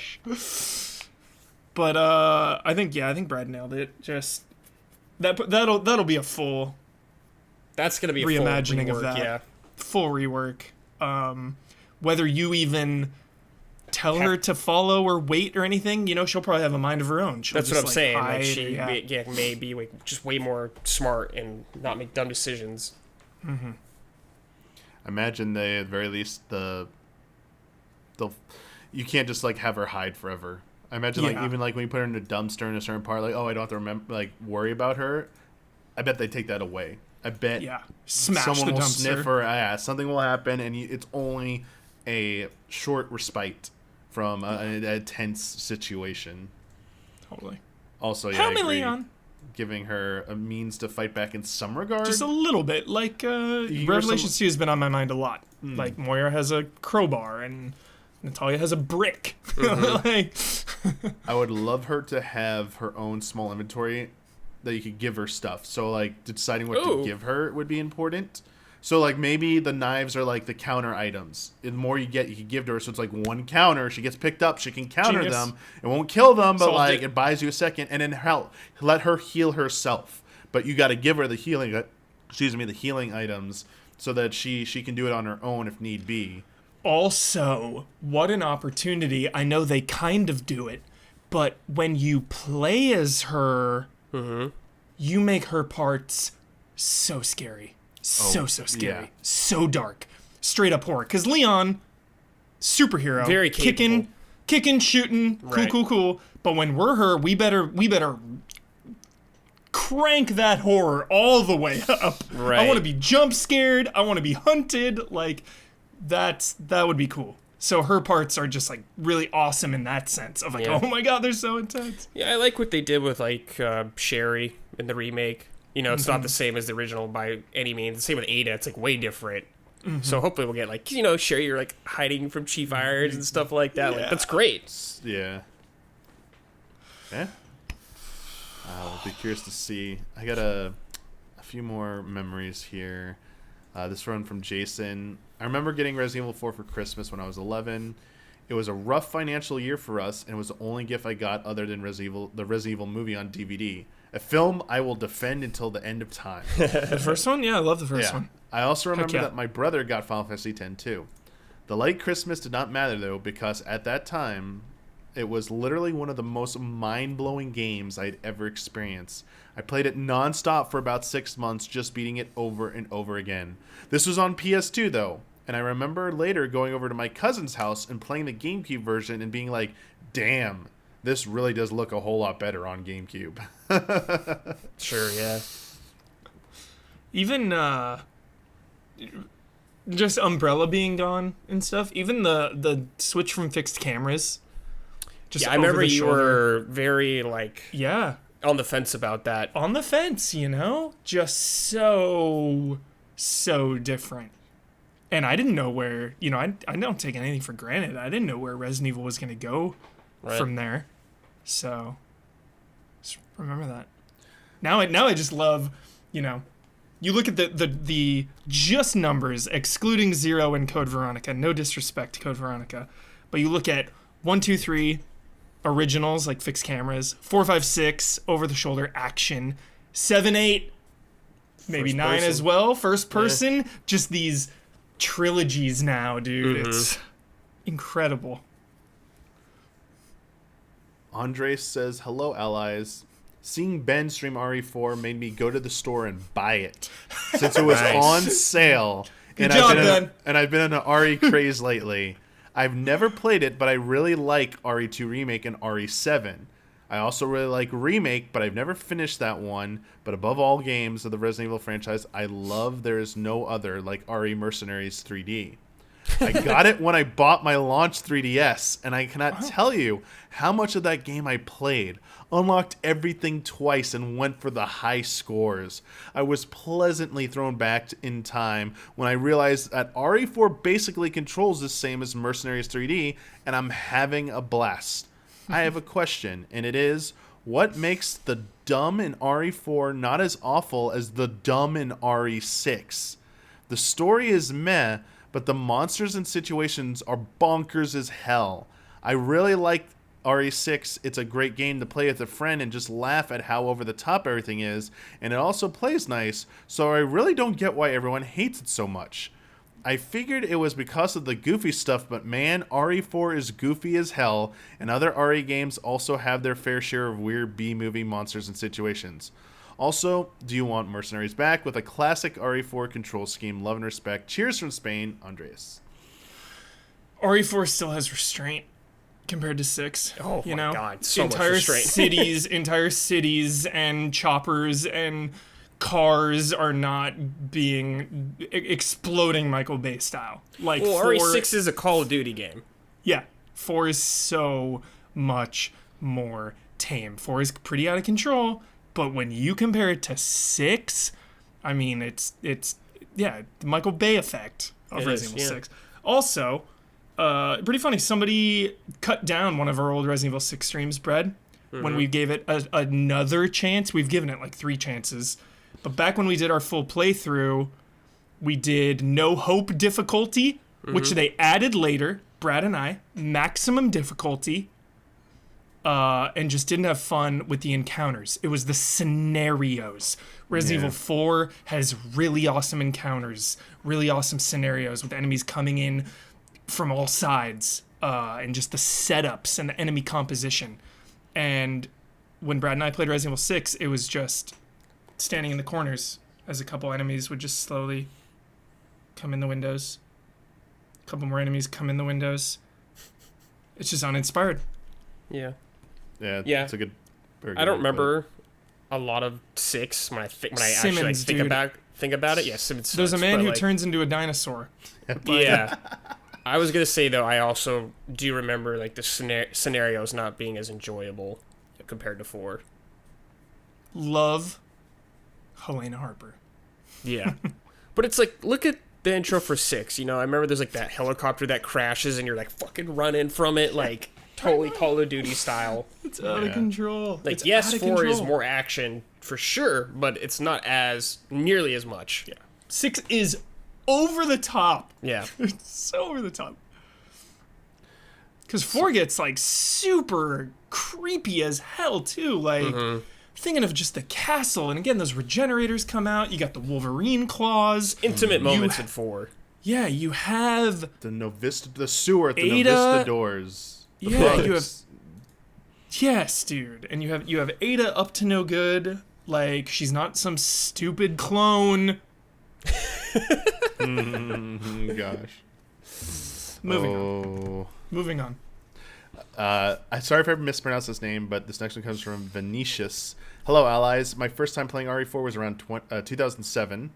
But I think Brad nailed it. Just that'll be a full. That's gonna be a reimagining full rework, of that. Yeah. Full rework. Whether you even tell her to follow or wait or anything, you know, she'll probably have a mind of her own. That's what I'm saying. Hide, like she may be just way more smart and not make dumb decisions. Mm-hmm. Imagine they, at the very least, you can't just like have her hide forever. I imagine like even like when you put her in a dumpster in a certain part, like, oh, I don't have to worry about her. I bet they take that away. I bet someone will sniff her. Yeah, something will happen, and it's only a short respite from a tense situation. Totally. Also, Help me, Leon. Giving her a means to fight back in some regard. Just a little bit. Like, Revelations 2 has been on my mind a lot. Like, Moira has a crowbar, and Natalia has a brick. I would love her to have her own small inventory that you could give her stuff. So, like, deciding what to give her would be important. So, like, maybe the knives are, like, the counter items. The more you get, you can give to her. So, it's, like, one counter. She gets picked up. She can counter them. It won't kill them, but, it buys you a second. And then, let her heal herself. But you got to give her the healing items so that she can do it on her own if need be. Also, what an opportunity. I know they kind of do it, but when you play as her, you make her parts so scary. So scary. So dark. Straight up horror. Because Leon, superhero. Very capable. Kicking, shooting, cool. But when we're her, we better crank that horror all the way up. Right. I want to be jump scared. I want to be hunted. Like, that would be cool. So her parts are just, like, really awesome in that sense. Of, like, oh my god, they're so intense. Yeah, I like what they did with, like, Sherry in the remake. You know, it's not the same as the original by any means. The same with Ada. It's, like, way different. So hopefully we'll get, like, you know, Sherry, you're, like, hiding from Chief Irons and stuff like that. Like, that's great. Yeah. I'll be curious to see. I got a few more memories here. This one from Jason. I remember getting Resident Evil 4 for Christmas when I was 11. It was a rough financial year for us, and it was the only gift I got other than the Resident Evil movie on DVD. A film I will defend until the end of time. The first one? Yeah, I love the first one. I also remember yeah. that my brother got Final Fantasy X too. The late Christmas did not matter though, because at that time, it was literally one of the most mind-blowing games I'd ever experienced. I played it non-stop for about 6 months, just beating it over and over again. This was on PS2 though, and I remember later going over to my cousin's house and playing the GameCube version and being like, damn, this really does look a whole lot better on GameCube. Sure, yeah. Even just Umbrella being gone and stuff. Even the switch from fixed cameras. Just I remember you shoulder. were very, Yeah. on the fence about that. On the fence, just so different. And I didn't know where, I don't take anything for granted. I didn't know where Resident Evil was going to go from there. So, just remember that. Now I just love, you look at the just numbers, excluding 0 and Code Veronica. No disrespect to Code Veronica. But you look at 1, 2, 3 originals, like fixed cameras, 4, 5, 6 over-the-shoulder action, 7, 8, maybe First 9 person. as well, first person. Just these trilogies now, dude. Mm-hmm. It's incredible. Andres says, hello, allies. Seeing Ben stream RE4 made me go to the store and buy it, since it was Nice. on sale. Good job, Ben. And I've been in an RE craze lately. I've never played it, but I really like RE2 Remake and RE7. I also really like Remake, but I've never finished that one. But above all games of the Resident Evil franchise, I love There Is No Other, like RE Mercenaries 3D. I got it when I bought my launch 3DS, and I cannot tell you how much of that game I played. Unlocked everything twice and went for the high scores. I was pleasantly thrown back in time when I realized that RE4 basically controls the same as Mercenaries 3D, and I'm having a blast. I have a question, and it is, what makes the dumb in RE4 not as awful as the dumb in RE6? The story is meh, but the monsters and situations are bonkers as hell. I really like RE6. It's a great game to play with a friend and just laugh at how over the top everything is, and it also plays nice, so I really don't get why everyone hates it so much. I figured it was because of the goofy stuff, but man, RE4 is goofy as hell, and other RE games also have their fair share of weird B-movie monsters and situations. Also, do you want Mercenaries back with a classic RE4 control scheme? Love and respect. Cheers from Spain, Andreas. RE4 still has restraint compared to 6. Oh my God, so much entire restraint. entire cities and choppers and cars are not being exploding Michael Bay style. Like Well, 4, RE6 is a Call of Duty game. Yeah, 4 is so much more tame. 4 is pretty out of control, but when you compare it to 6, I mean, it's the Michael Bay effect of It Resident is, Evil yeah. 6. Also, pretty funny, somebody cut down one of our old Resident Evil 6 streams, Brad, when we gave it another chance. We've given it like 3 chances. But back when we did our full playthrough, we did no hope difficulty, which they added later, Brad and I, maximum difficulty, and just didn't have fun with the encounters. It was the scenarios. Resident Evil 4 has really awesome encounters, really awesome scenarios with enemies coming in from all sides, and just the setups and the enemy composition. And when Brad and I played Resident Evil 6, it was just standing in the corners as a couple enemies would just slowly come in the windows. A couple more enemies come in the windows. It's just uninspired. Yeah. Yeah, it's a good. Very good I don't way to put it. remember a lot of 6 when I actually Simmons, think dude. about it. Yeah, Simmons. There's a sucks, man but, who like, turns into a dinosaur. Yeah. I was gonna say though, I also do remember like the scenarios not being as enjoyable compared to 4. Love Helena Harper. Yeah. But it's like, look at the intro for 6. I remember there's like that helicopter that crashes and you're like fucking running from it, like totally Call of Duty style. It's out of control. Like, It's yes, out of 4 is control. more action for sure, but it's not as nearly as much. Yeah. 6 is over the top. Yeah. It's so over the top. Because 4 gets, like, super creepy as hell, too. Like, thinking of just the castle. And again, those regenerators come out. You got the Wolverine claws. Intimate moments in 4. Yeah, you have... the sewer at the Ada. Novista doors. The Yeah, bugs. you have... Yes, dude. And you have Ada up to no good. Like, she's not some stupid clone. Gosh. Moving on. I'm sorry if I mispronounced this name, but this next one comes from Venetius. Hello, allies. My first time playing RE4 was around 2007.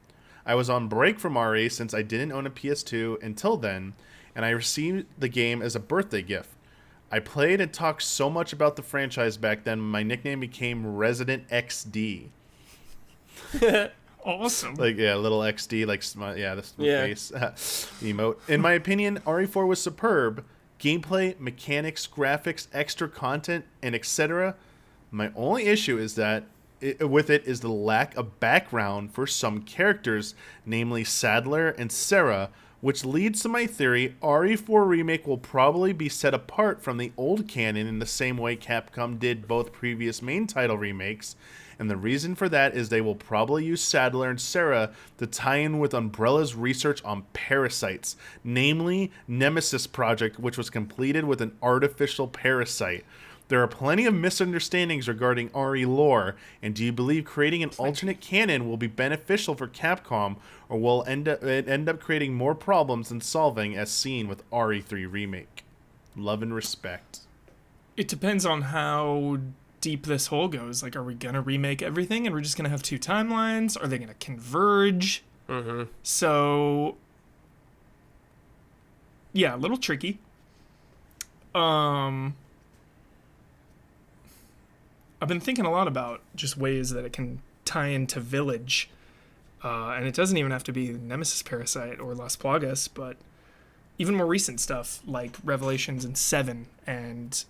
I was on break from RE since I didn't own a PS2 until then, and I received the game as a birthday gift. I played and talked so much about the franchise back then, my nickname became Resident XD. Awesome. Like, yeah, little XD, like, this face emote. In my opinion, RE4 was superb. Gameplay, mechanics, graphics, extra content, and etc. My only issue is that with it is the lack of background for some characters, namely Sadler and Sarah, which leads to my theory RE4 Remake will probably be set apart from the old canon in the same way Capcom did both previous main title remakes. And the reason for that is they will probably use Sadler and Sarah to tie in with Umbrella's research on parasites, namely Nemesis Project, which was completed with an artificial parasite. There are plenty of misunderstandings regarding RE lore, and do you believe creating an alternate canon will be beneficial for Capcom, or will end up creating more problems than solving as seen with RE3 Remake? Love and respect. It depends on how deep this hole goes. Like, are we gonna remake everything and we're just gonna have 2 timelines? Are they gonna converge? So yeah, a little tricky. I've been thinking a lot about just ways that it can tie into Village, and it doesn't even have to be Nemesis Parasite or Las Plagas, but even more recent stuff like Revelations and 7, and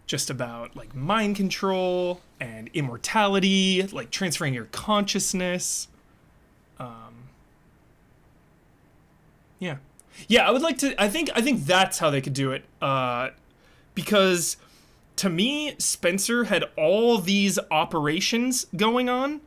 just about like mind control and immortality, like transferring your consciousness. Yeah, I would like to. I think that's how they could do it. Because to me, Spencer had all these operations going on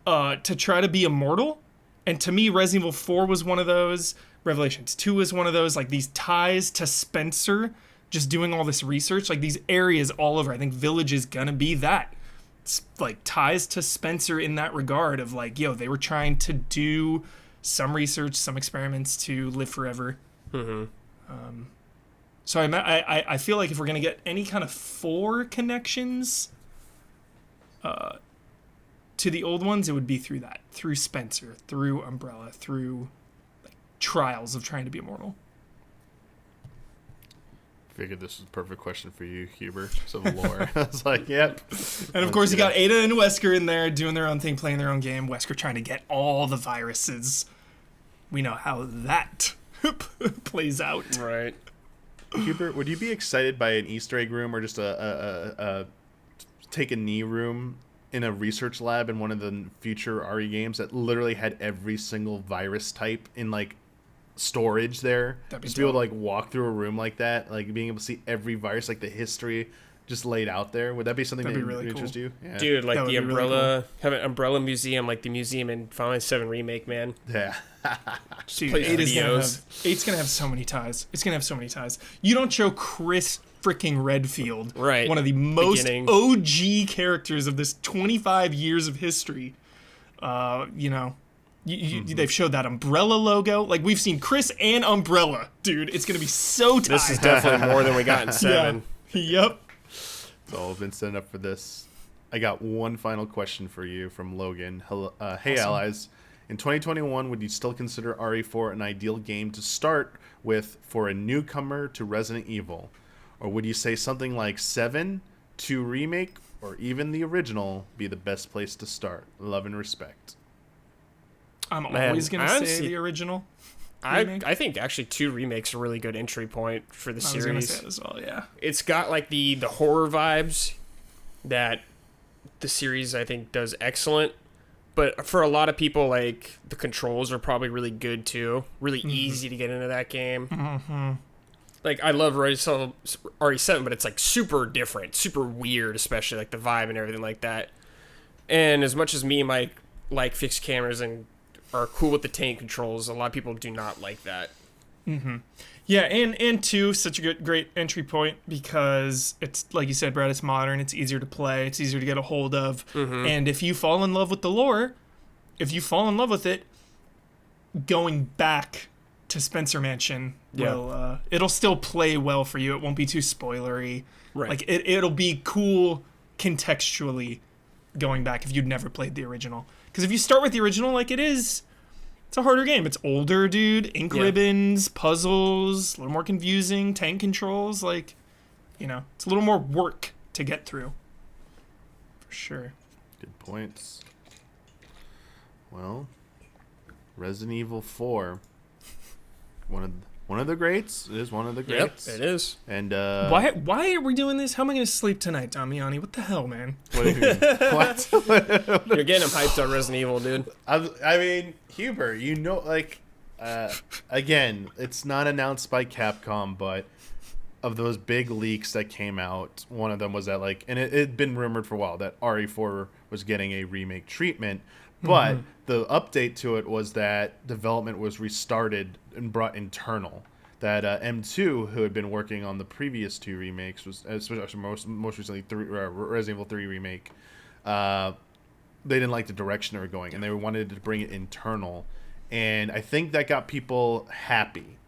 to try to be immortal, and to me, Resident Evil 4 was one of those. Revelations 2 was one of those. Like these ties to Spencer, just doing all this research, like these areas all over. I think Village is gonna be that. It's like ties to Spencer in that regard of like, yo, they were trying to do some research, some experiments to live forever. So I feel like if we're gonna get any kind of 4 connections to the old ones, it would be through that, through Spencer, through Umbrella, through like, trials of trying to be immortal. Figured this was a perfect question for you, Huber. Some lore. I was like, yep. And of course, you got Ada and Wesker in there doing their own thing, playing their own game. Wesker trying to get all the viruses. We know how that plays out. Right. Huber, would you be excited by an Easter egg room or just a take a knee room in a research lab in one of the future RE games that literally had every single virus type in like storage there? That'd be just be able to dope. like walk through a room like that, like being able to see every virus, like the history just laid out there. Would that be something That'd that be really would interest cool. you? Yeah. Dude, like That would the be really Umbrella, have an Umbrella museum, like the museum in Final Fantasy 7 Remake, man. Yeah. Dude, play 8's gonna have so many ties. It's gonna have so many ties. You don't show Chris freaking Redfield, Right. one of the most Beginning. OG characters of this 25 years of history. They've showed that Umbrella logo. Like, we've seen Chris and Umbrella. Dude, it's gonna be so tied. This is definitely more than we got in 7. Yep. So I've been setting up for this. I got one final question for you from Logan. Hello, hey, allies. In 2021, would you still consider RE4 an ideal game to start with for a newcomer to Resident Evil? Or would you say something like 7, 2 Remake, or even the original be the best place to start? Love and respect. I'm Man, always gonna I say honestly- the original. remake. I think actually 2 Remakes are a really good entry point for the I was gonna series. say it as well, yeah. It's got like the horror vibes that the series I think does excellent. But for a lot of people, like the controls are probably really good too. Really easy to get into that game. like I love RE7, but it's like super different, super weird, especially like the vibe and everything like that. And as much as me and Mike like fixed cameras and are cool with the tank controls, a lot of people do not like that. Yeah, and two, such a great entry point because it's, like you said, Brad, it's modern, it's easier to play, it's easier to get a hold of. And if you fall in love with the lore, if you fall in love with it, going back to Spencer Mansion will it'll still play well for you. It won't be too spoilery. Right. Like it'll be cool contextually going back if you'd never played the original. Because if you start with the original like it is, it's a harder game. It's older, dude. Ink ribbons, puzzles, a little more confusing, tank controls. Like, it's a little more work to get through. For sure. Good points. Well, Resident Evil 4, one of the greats. It is one of the greats. Yep, it is. And why are we doing this? How am I going to sleep tonight, Damiani? What the hell, man? what? Do you mean? What? You're getting him hyped on Resident Evil, dude. I mean, Huber, again, it's not announced by Capcom, but of those big leaks that came out, one of them was that and it had been rumored for a while that RE4 was getting a remake treatment, but the update to it was that development was restarted and brought internal. That M2, who had been working on the previous two remakes, was especially most recently Resident Evil 3 remake. They didn't like the direction they were going, and they wanted to bring it internal. And I think that got people happy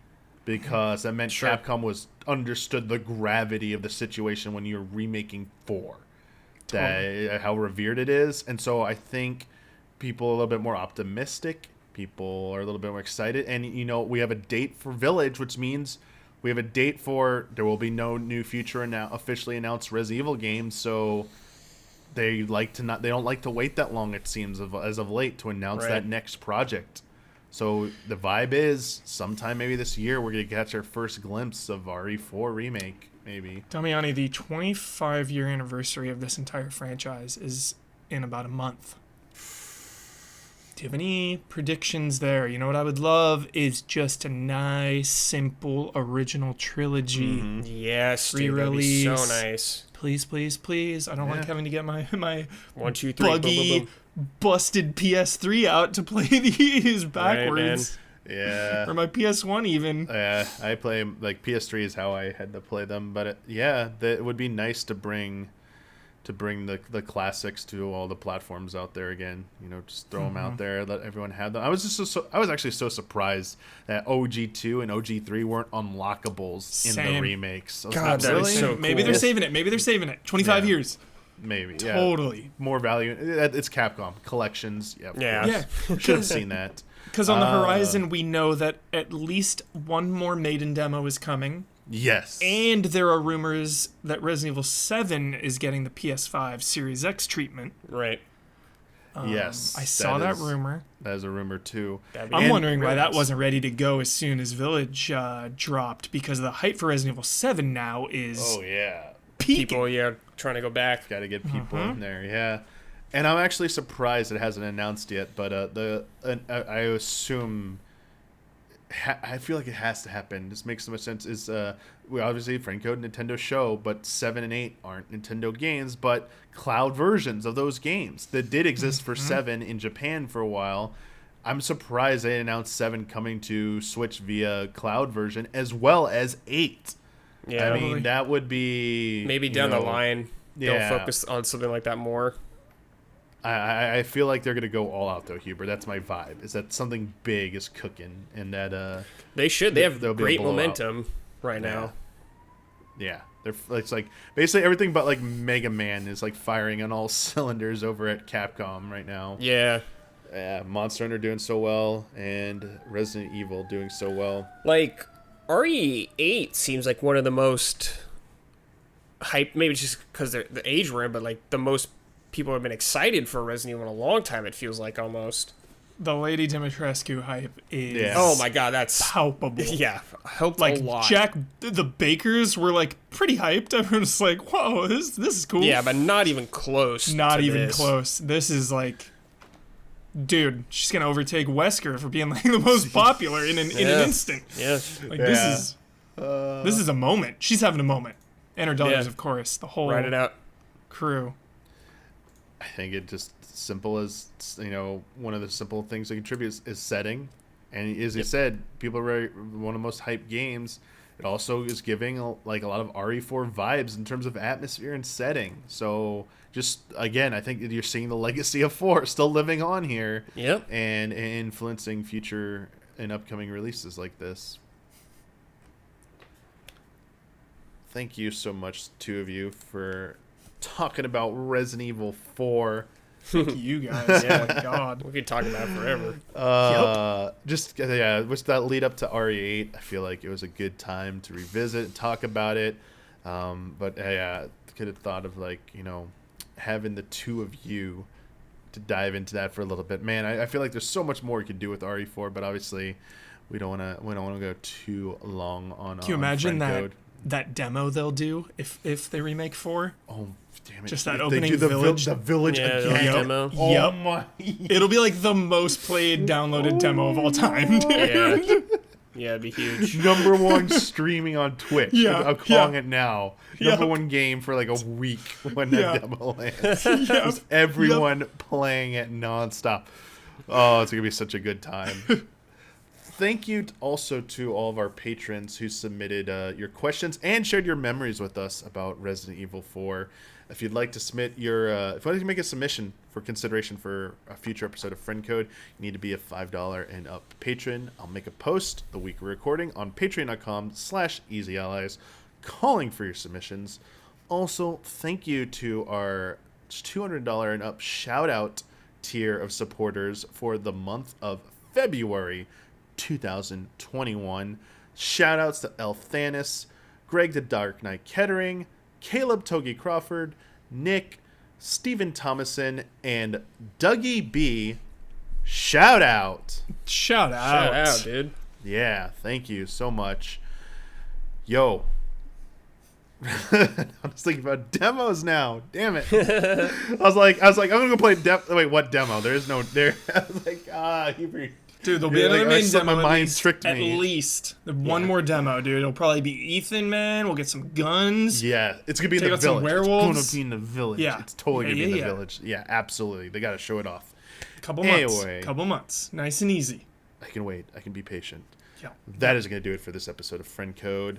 because that meant Capcom understood the gravity of the situation when you're remaking 4, how revered it is. And so I think people are a little bit more optimistic. People are a little bit more excited. And, we have a date for Village, which means we have a date for there will be no new future officially announced Resident Evil games. So they don't like to wait that long, it seems, as of late, to announce that next project. So the vibe is sometime maybe this year we're going to catch our first glimpse of RE4 remake, maybe. Damiani, the 25-year anniversary of this entire franchise is in about a month. Do you have any predictions there? You know what I would love is just a nice, simple, original trilogy. Yes, dude, that'd be so nice. Please, please, please. I don't like having to get my 1, 2, 3, buggy, boom, boom, boom. busted PS3 out to play these backwards. Right, yeah. Or my PS1 even. Yeah, I play, PS3 is how I had to play them. But it would be nice to bring the classics to all the platforms out there again. Just throw them out there, let everyone have them. I was actually so surprised that OG2 and OG3 weren't unlockables in the remakes. God, that is so cool. Maybe they're saving it. 25 years. Maybe. Totally. More value. It's Capcom. Collections. Yeah. Should have seen that. Because on the horizon, we know that at least one more maiden demo is coming. Yes. And there are rumors that Resident Evil 7 is getting the PS5 Series X treatment. Right. Yes. I saw that rumor. That is a rumor, too. I'm wondering why that wasn't ready to go as soon as Village dropped, because the hype for Resident Evil 7 now is peaking. People, trying to go back. Got to get people in there, yeah. And I'm actually surprised it hasn't announced yet, but I assume... I feel like it has to happen. This makes so much sense. We obviously Franco Nintendo show, but 7 and 8 aren't Nintendo games, but cloud versions of those games that did exist for 7 in Japan for a while. I'm surprised they announced 7 coming to Switch via cloud version as well as 8. Yeah, I mean that would be maybe down the line. They'll focus on something like that more. I feel like they're gonna go all out though, Huber. That's my vibe. Is that something big is cooking, and that they should. They have great momentum right now. Yeah, it's like basically everything but Mega Man is firing on all cylinders over at Capcom right now. Yeah. Monster Hunter doing so well, and Resident Evil doing so well. RE8 seems like one of the most hype. Maybe just because the age we're in, but the most. People have been excited for Resident Evil in a long time, it feels like, almost. The Lady Dimitrescu hype is oh my god, that's palpable. Yeah, helped a lot. Jack, the bakers were pretty hyped. Everyone's like, whoa, this is cool. Yeah, but not even close. Not even close. This is dude, she's gonna overtake Wesker for being the most popular in an instant. Yeah. This is This is a moment. She's having a moment. And her daughters, Yeah. of course. The whole Write it out. crew. I think it just simple as, one of the simple things that contributes is setting. And as you said, people are one of the most hyped games. It also is giving a lot of RE4 vibes in terms of atmosphere and setting. So just again, I think that you're seeing the legacy of 4 still living on here. Yep. And influencing future and upcoming releases like this. Thank you so much, two of you, for talking about Resident Evil 4. Thank you guys. Oh my god. We could talk about it forever. With that lead up to RE8, I feel like it was a good time to revisit and talk about it. But could have thought of having the two of you to dive into that for a little bit. Man, I feel like there's so much more we could do with RE4, but obviously we don't want to go too long on. Can you imagine Friend that demo they'll do if they remake 4? Oh, damn it! Just that If opening they do the village. the village Yeah, again. the demo. Oh Yep. my! It'll be like the most played downloaded demo of all time, dude. Yeah. Yeah, it'd be huge. Number one streaming on Twitch. Yeah, I'm calling yeah. it now. Yep. Number one game for like a week when that Yeah. demo lands. Yep. Just everyone playing it nonstop. Oh, it's gonna be such a good time. Thank you also to all of our patrons who submitted your questions and shared your memories with us about Resident Evil 4. If you'd like to submit if you'd like to make a submission for consideration for a future episode of Friend Code, you need to be a $5 and up patron. I'll make a post the week we're recording on patreon.com/easyallies calling for your submissions. Also, thank you to our $200 and up shout out tier of supporters for the month of February 2021. Shout outs to El Thanis, Greg the Dark Knight Kettering, Caleb Togi Crawford, Nick, Stephen Thomason, and Dougie B. Shout out. Shout out. Shout out, dude. Yeah, thank you so much. Yo. I'm just thinking about demos now. Damn it. I was like, I'm gonna go play wait, what demo? There is no there. I was like, Hebrew. Dude, there'll be Yeah, another like, main I said, demo. my at mind least, tricked at me. least. One more demo, dude. It'll probably be Ethan, man. We'll get some guns. Yeah, it's gonna be in Take the out some village. werewolves. It's gonna be in the village. Yeah. It's totally gonna be in the Yeah. village. Yeah, absolutely. They gotta show it off. Couple months. Anyway. Couple months. Nice and easy. I can wait. I can be patient. Yeah. That is gonna do it for this episode of Friend Code.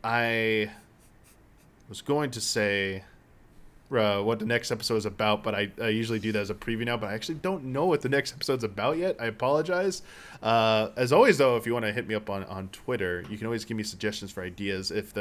I was going to say what the next episode is about, but I usually do that as a preview now, but I actually don't know what the next episode's about yet. I apologize. As always, though, if you want to hit me up on Twitter, you can always give me suggestions for ideas. If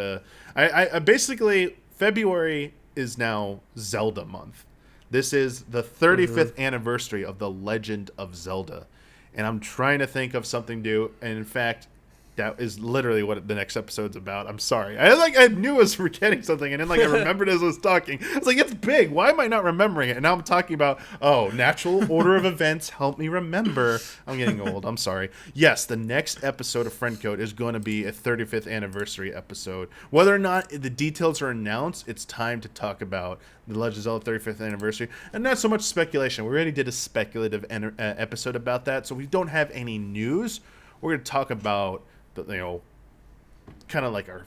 I basically, February is now Zelda month. This is the 35th anniversary of The Legend of Zelda, and I'm trying to think of something new, and in fact, that is literally what the next episode's about. I'm sorry. I knew I was forgetting something, and then I remembered as I was talking. I was like, it's big. Why am I not remembering it? And now I'm talking about, natural order of events. Help me remember. I'm getting old. I'm sorry. Yes, the next episode of Friend Code is going to be a 35th anniversary episode. Whether or not the details are announced, it's time to talk about the Legend of Zelda 35th anniversary, and not so much speculation. We already did a speculative episode about that, so we don't have any news. We're going to talk about kind of like our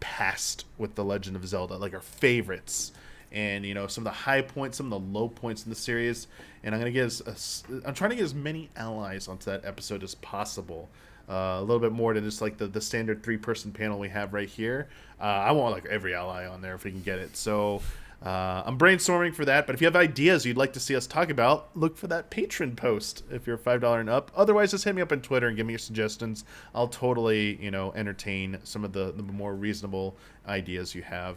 past with the Legend of Zelda, like our favorites, and some of the high points, some of the low points in the series. And I'm trying to get as many allies onto that episode as possible. A little bit more than just like the standard 3-person panel we have right here. I want like every ally on there if we can get it. So I'm brainstorming for that, but if you have ideas you'd like to see us talk about, look for that Patreon post if you're $5 and up. Otherwise, just hit me up on Twitter and give me your suggestions. I'll totally, entertain some of the more reasonable ideas you have.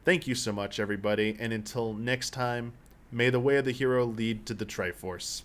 Thank you so much, everybody, and until next time, may the way of the hero lead to the Triforce.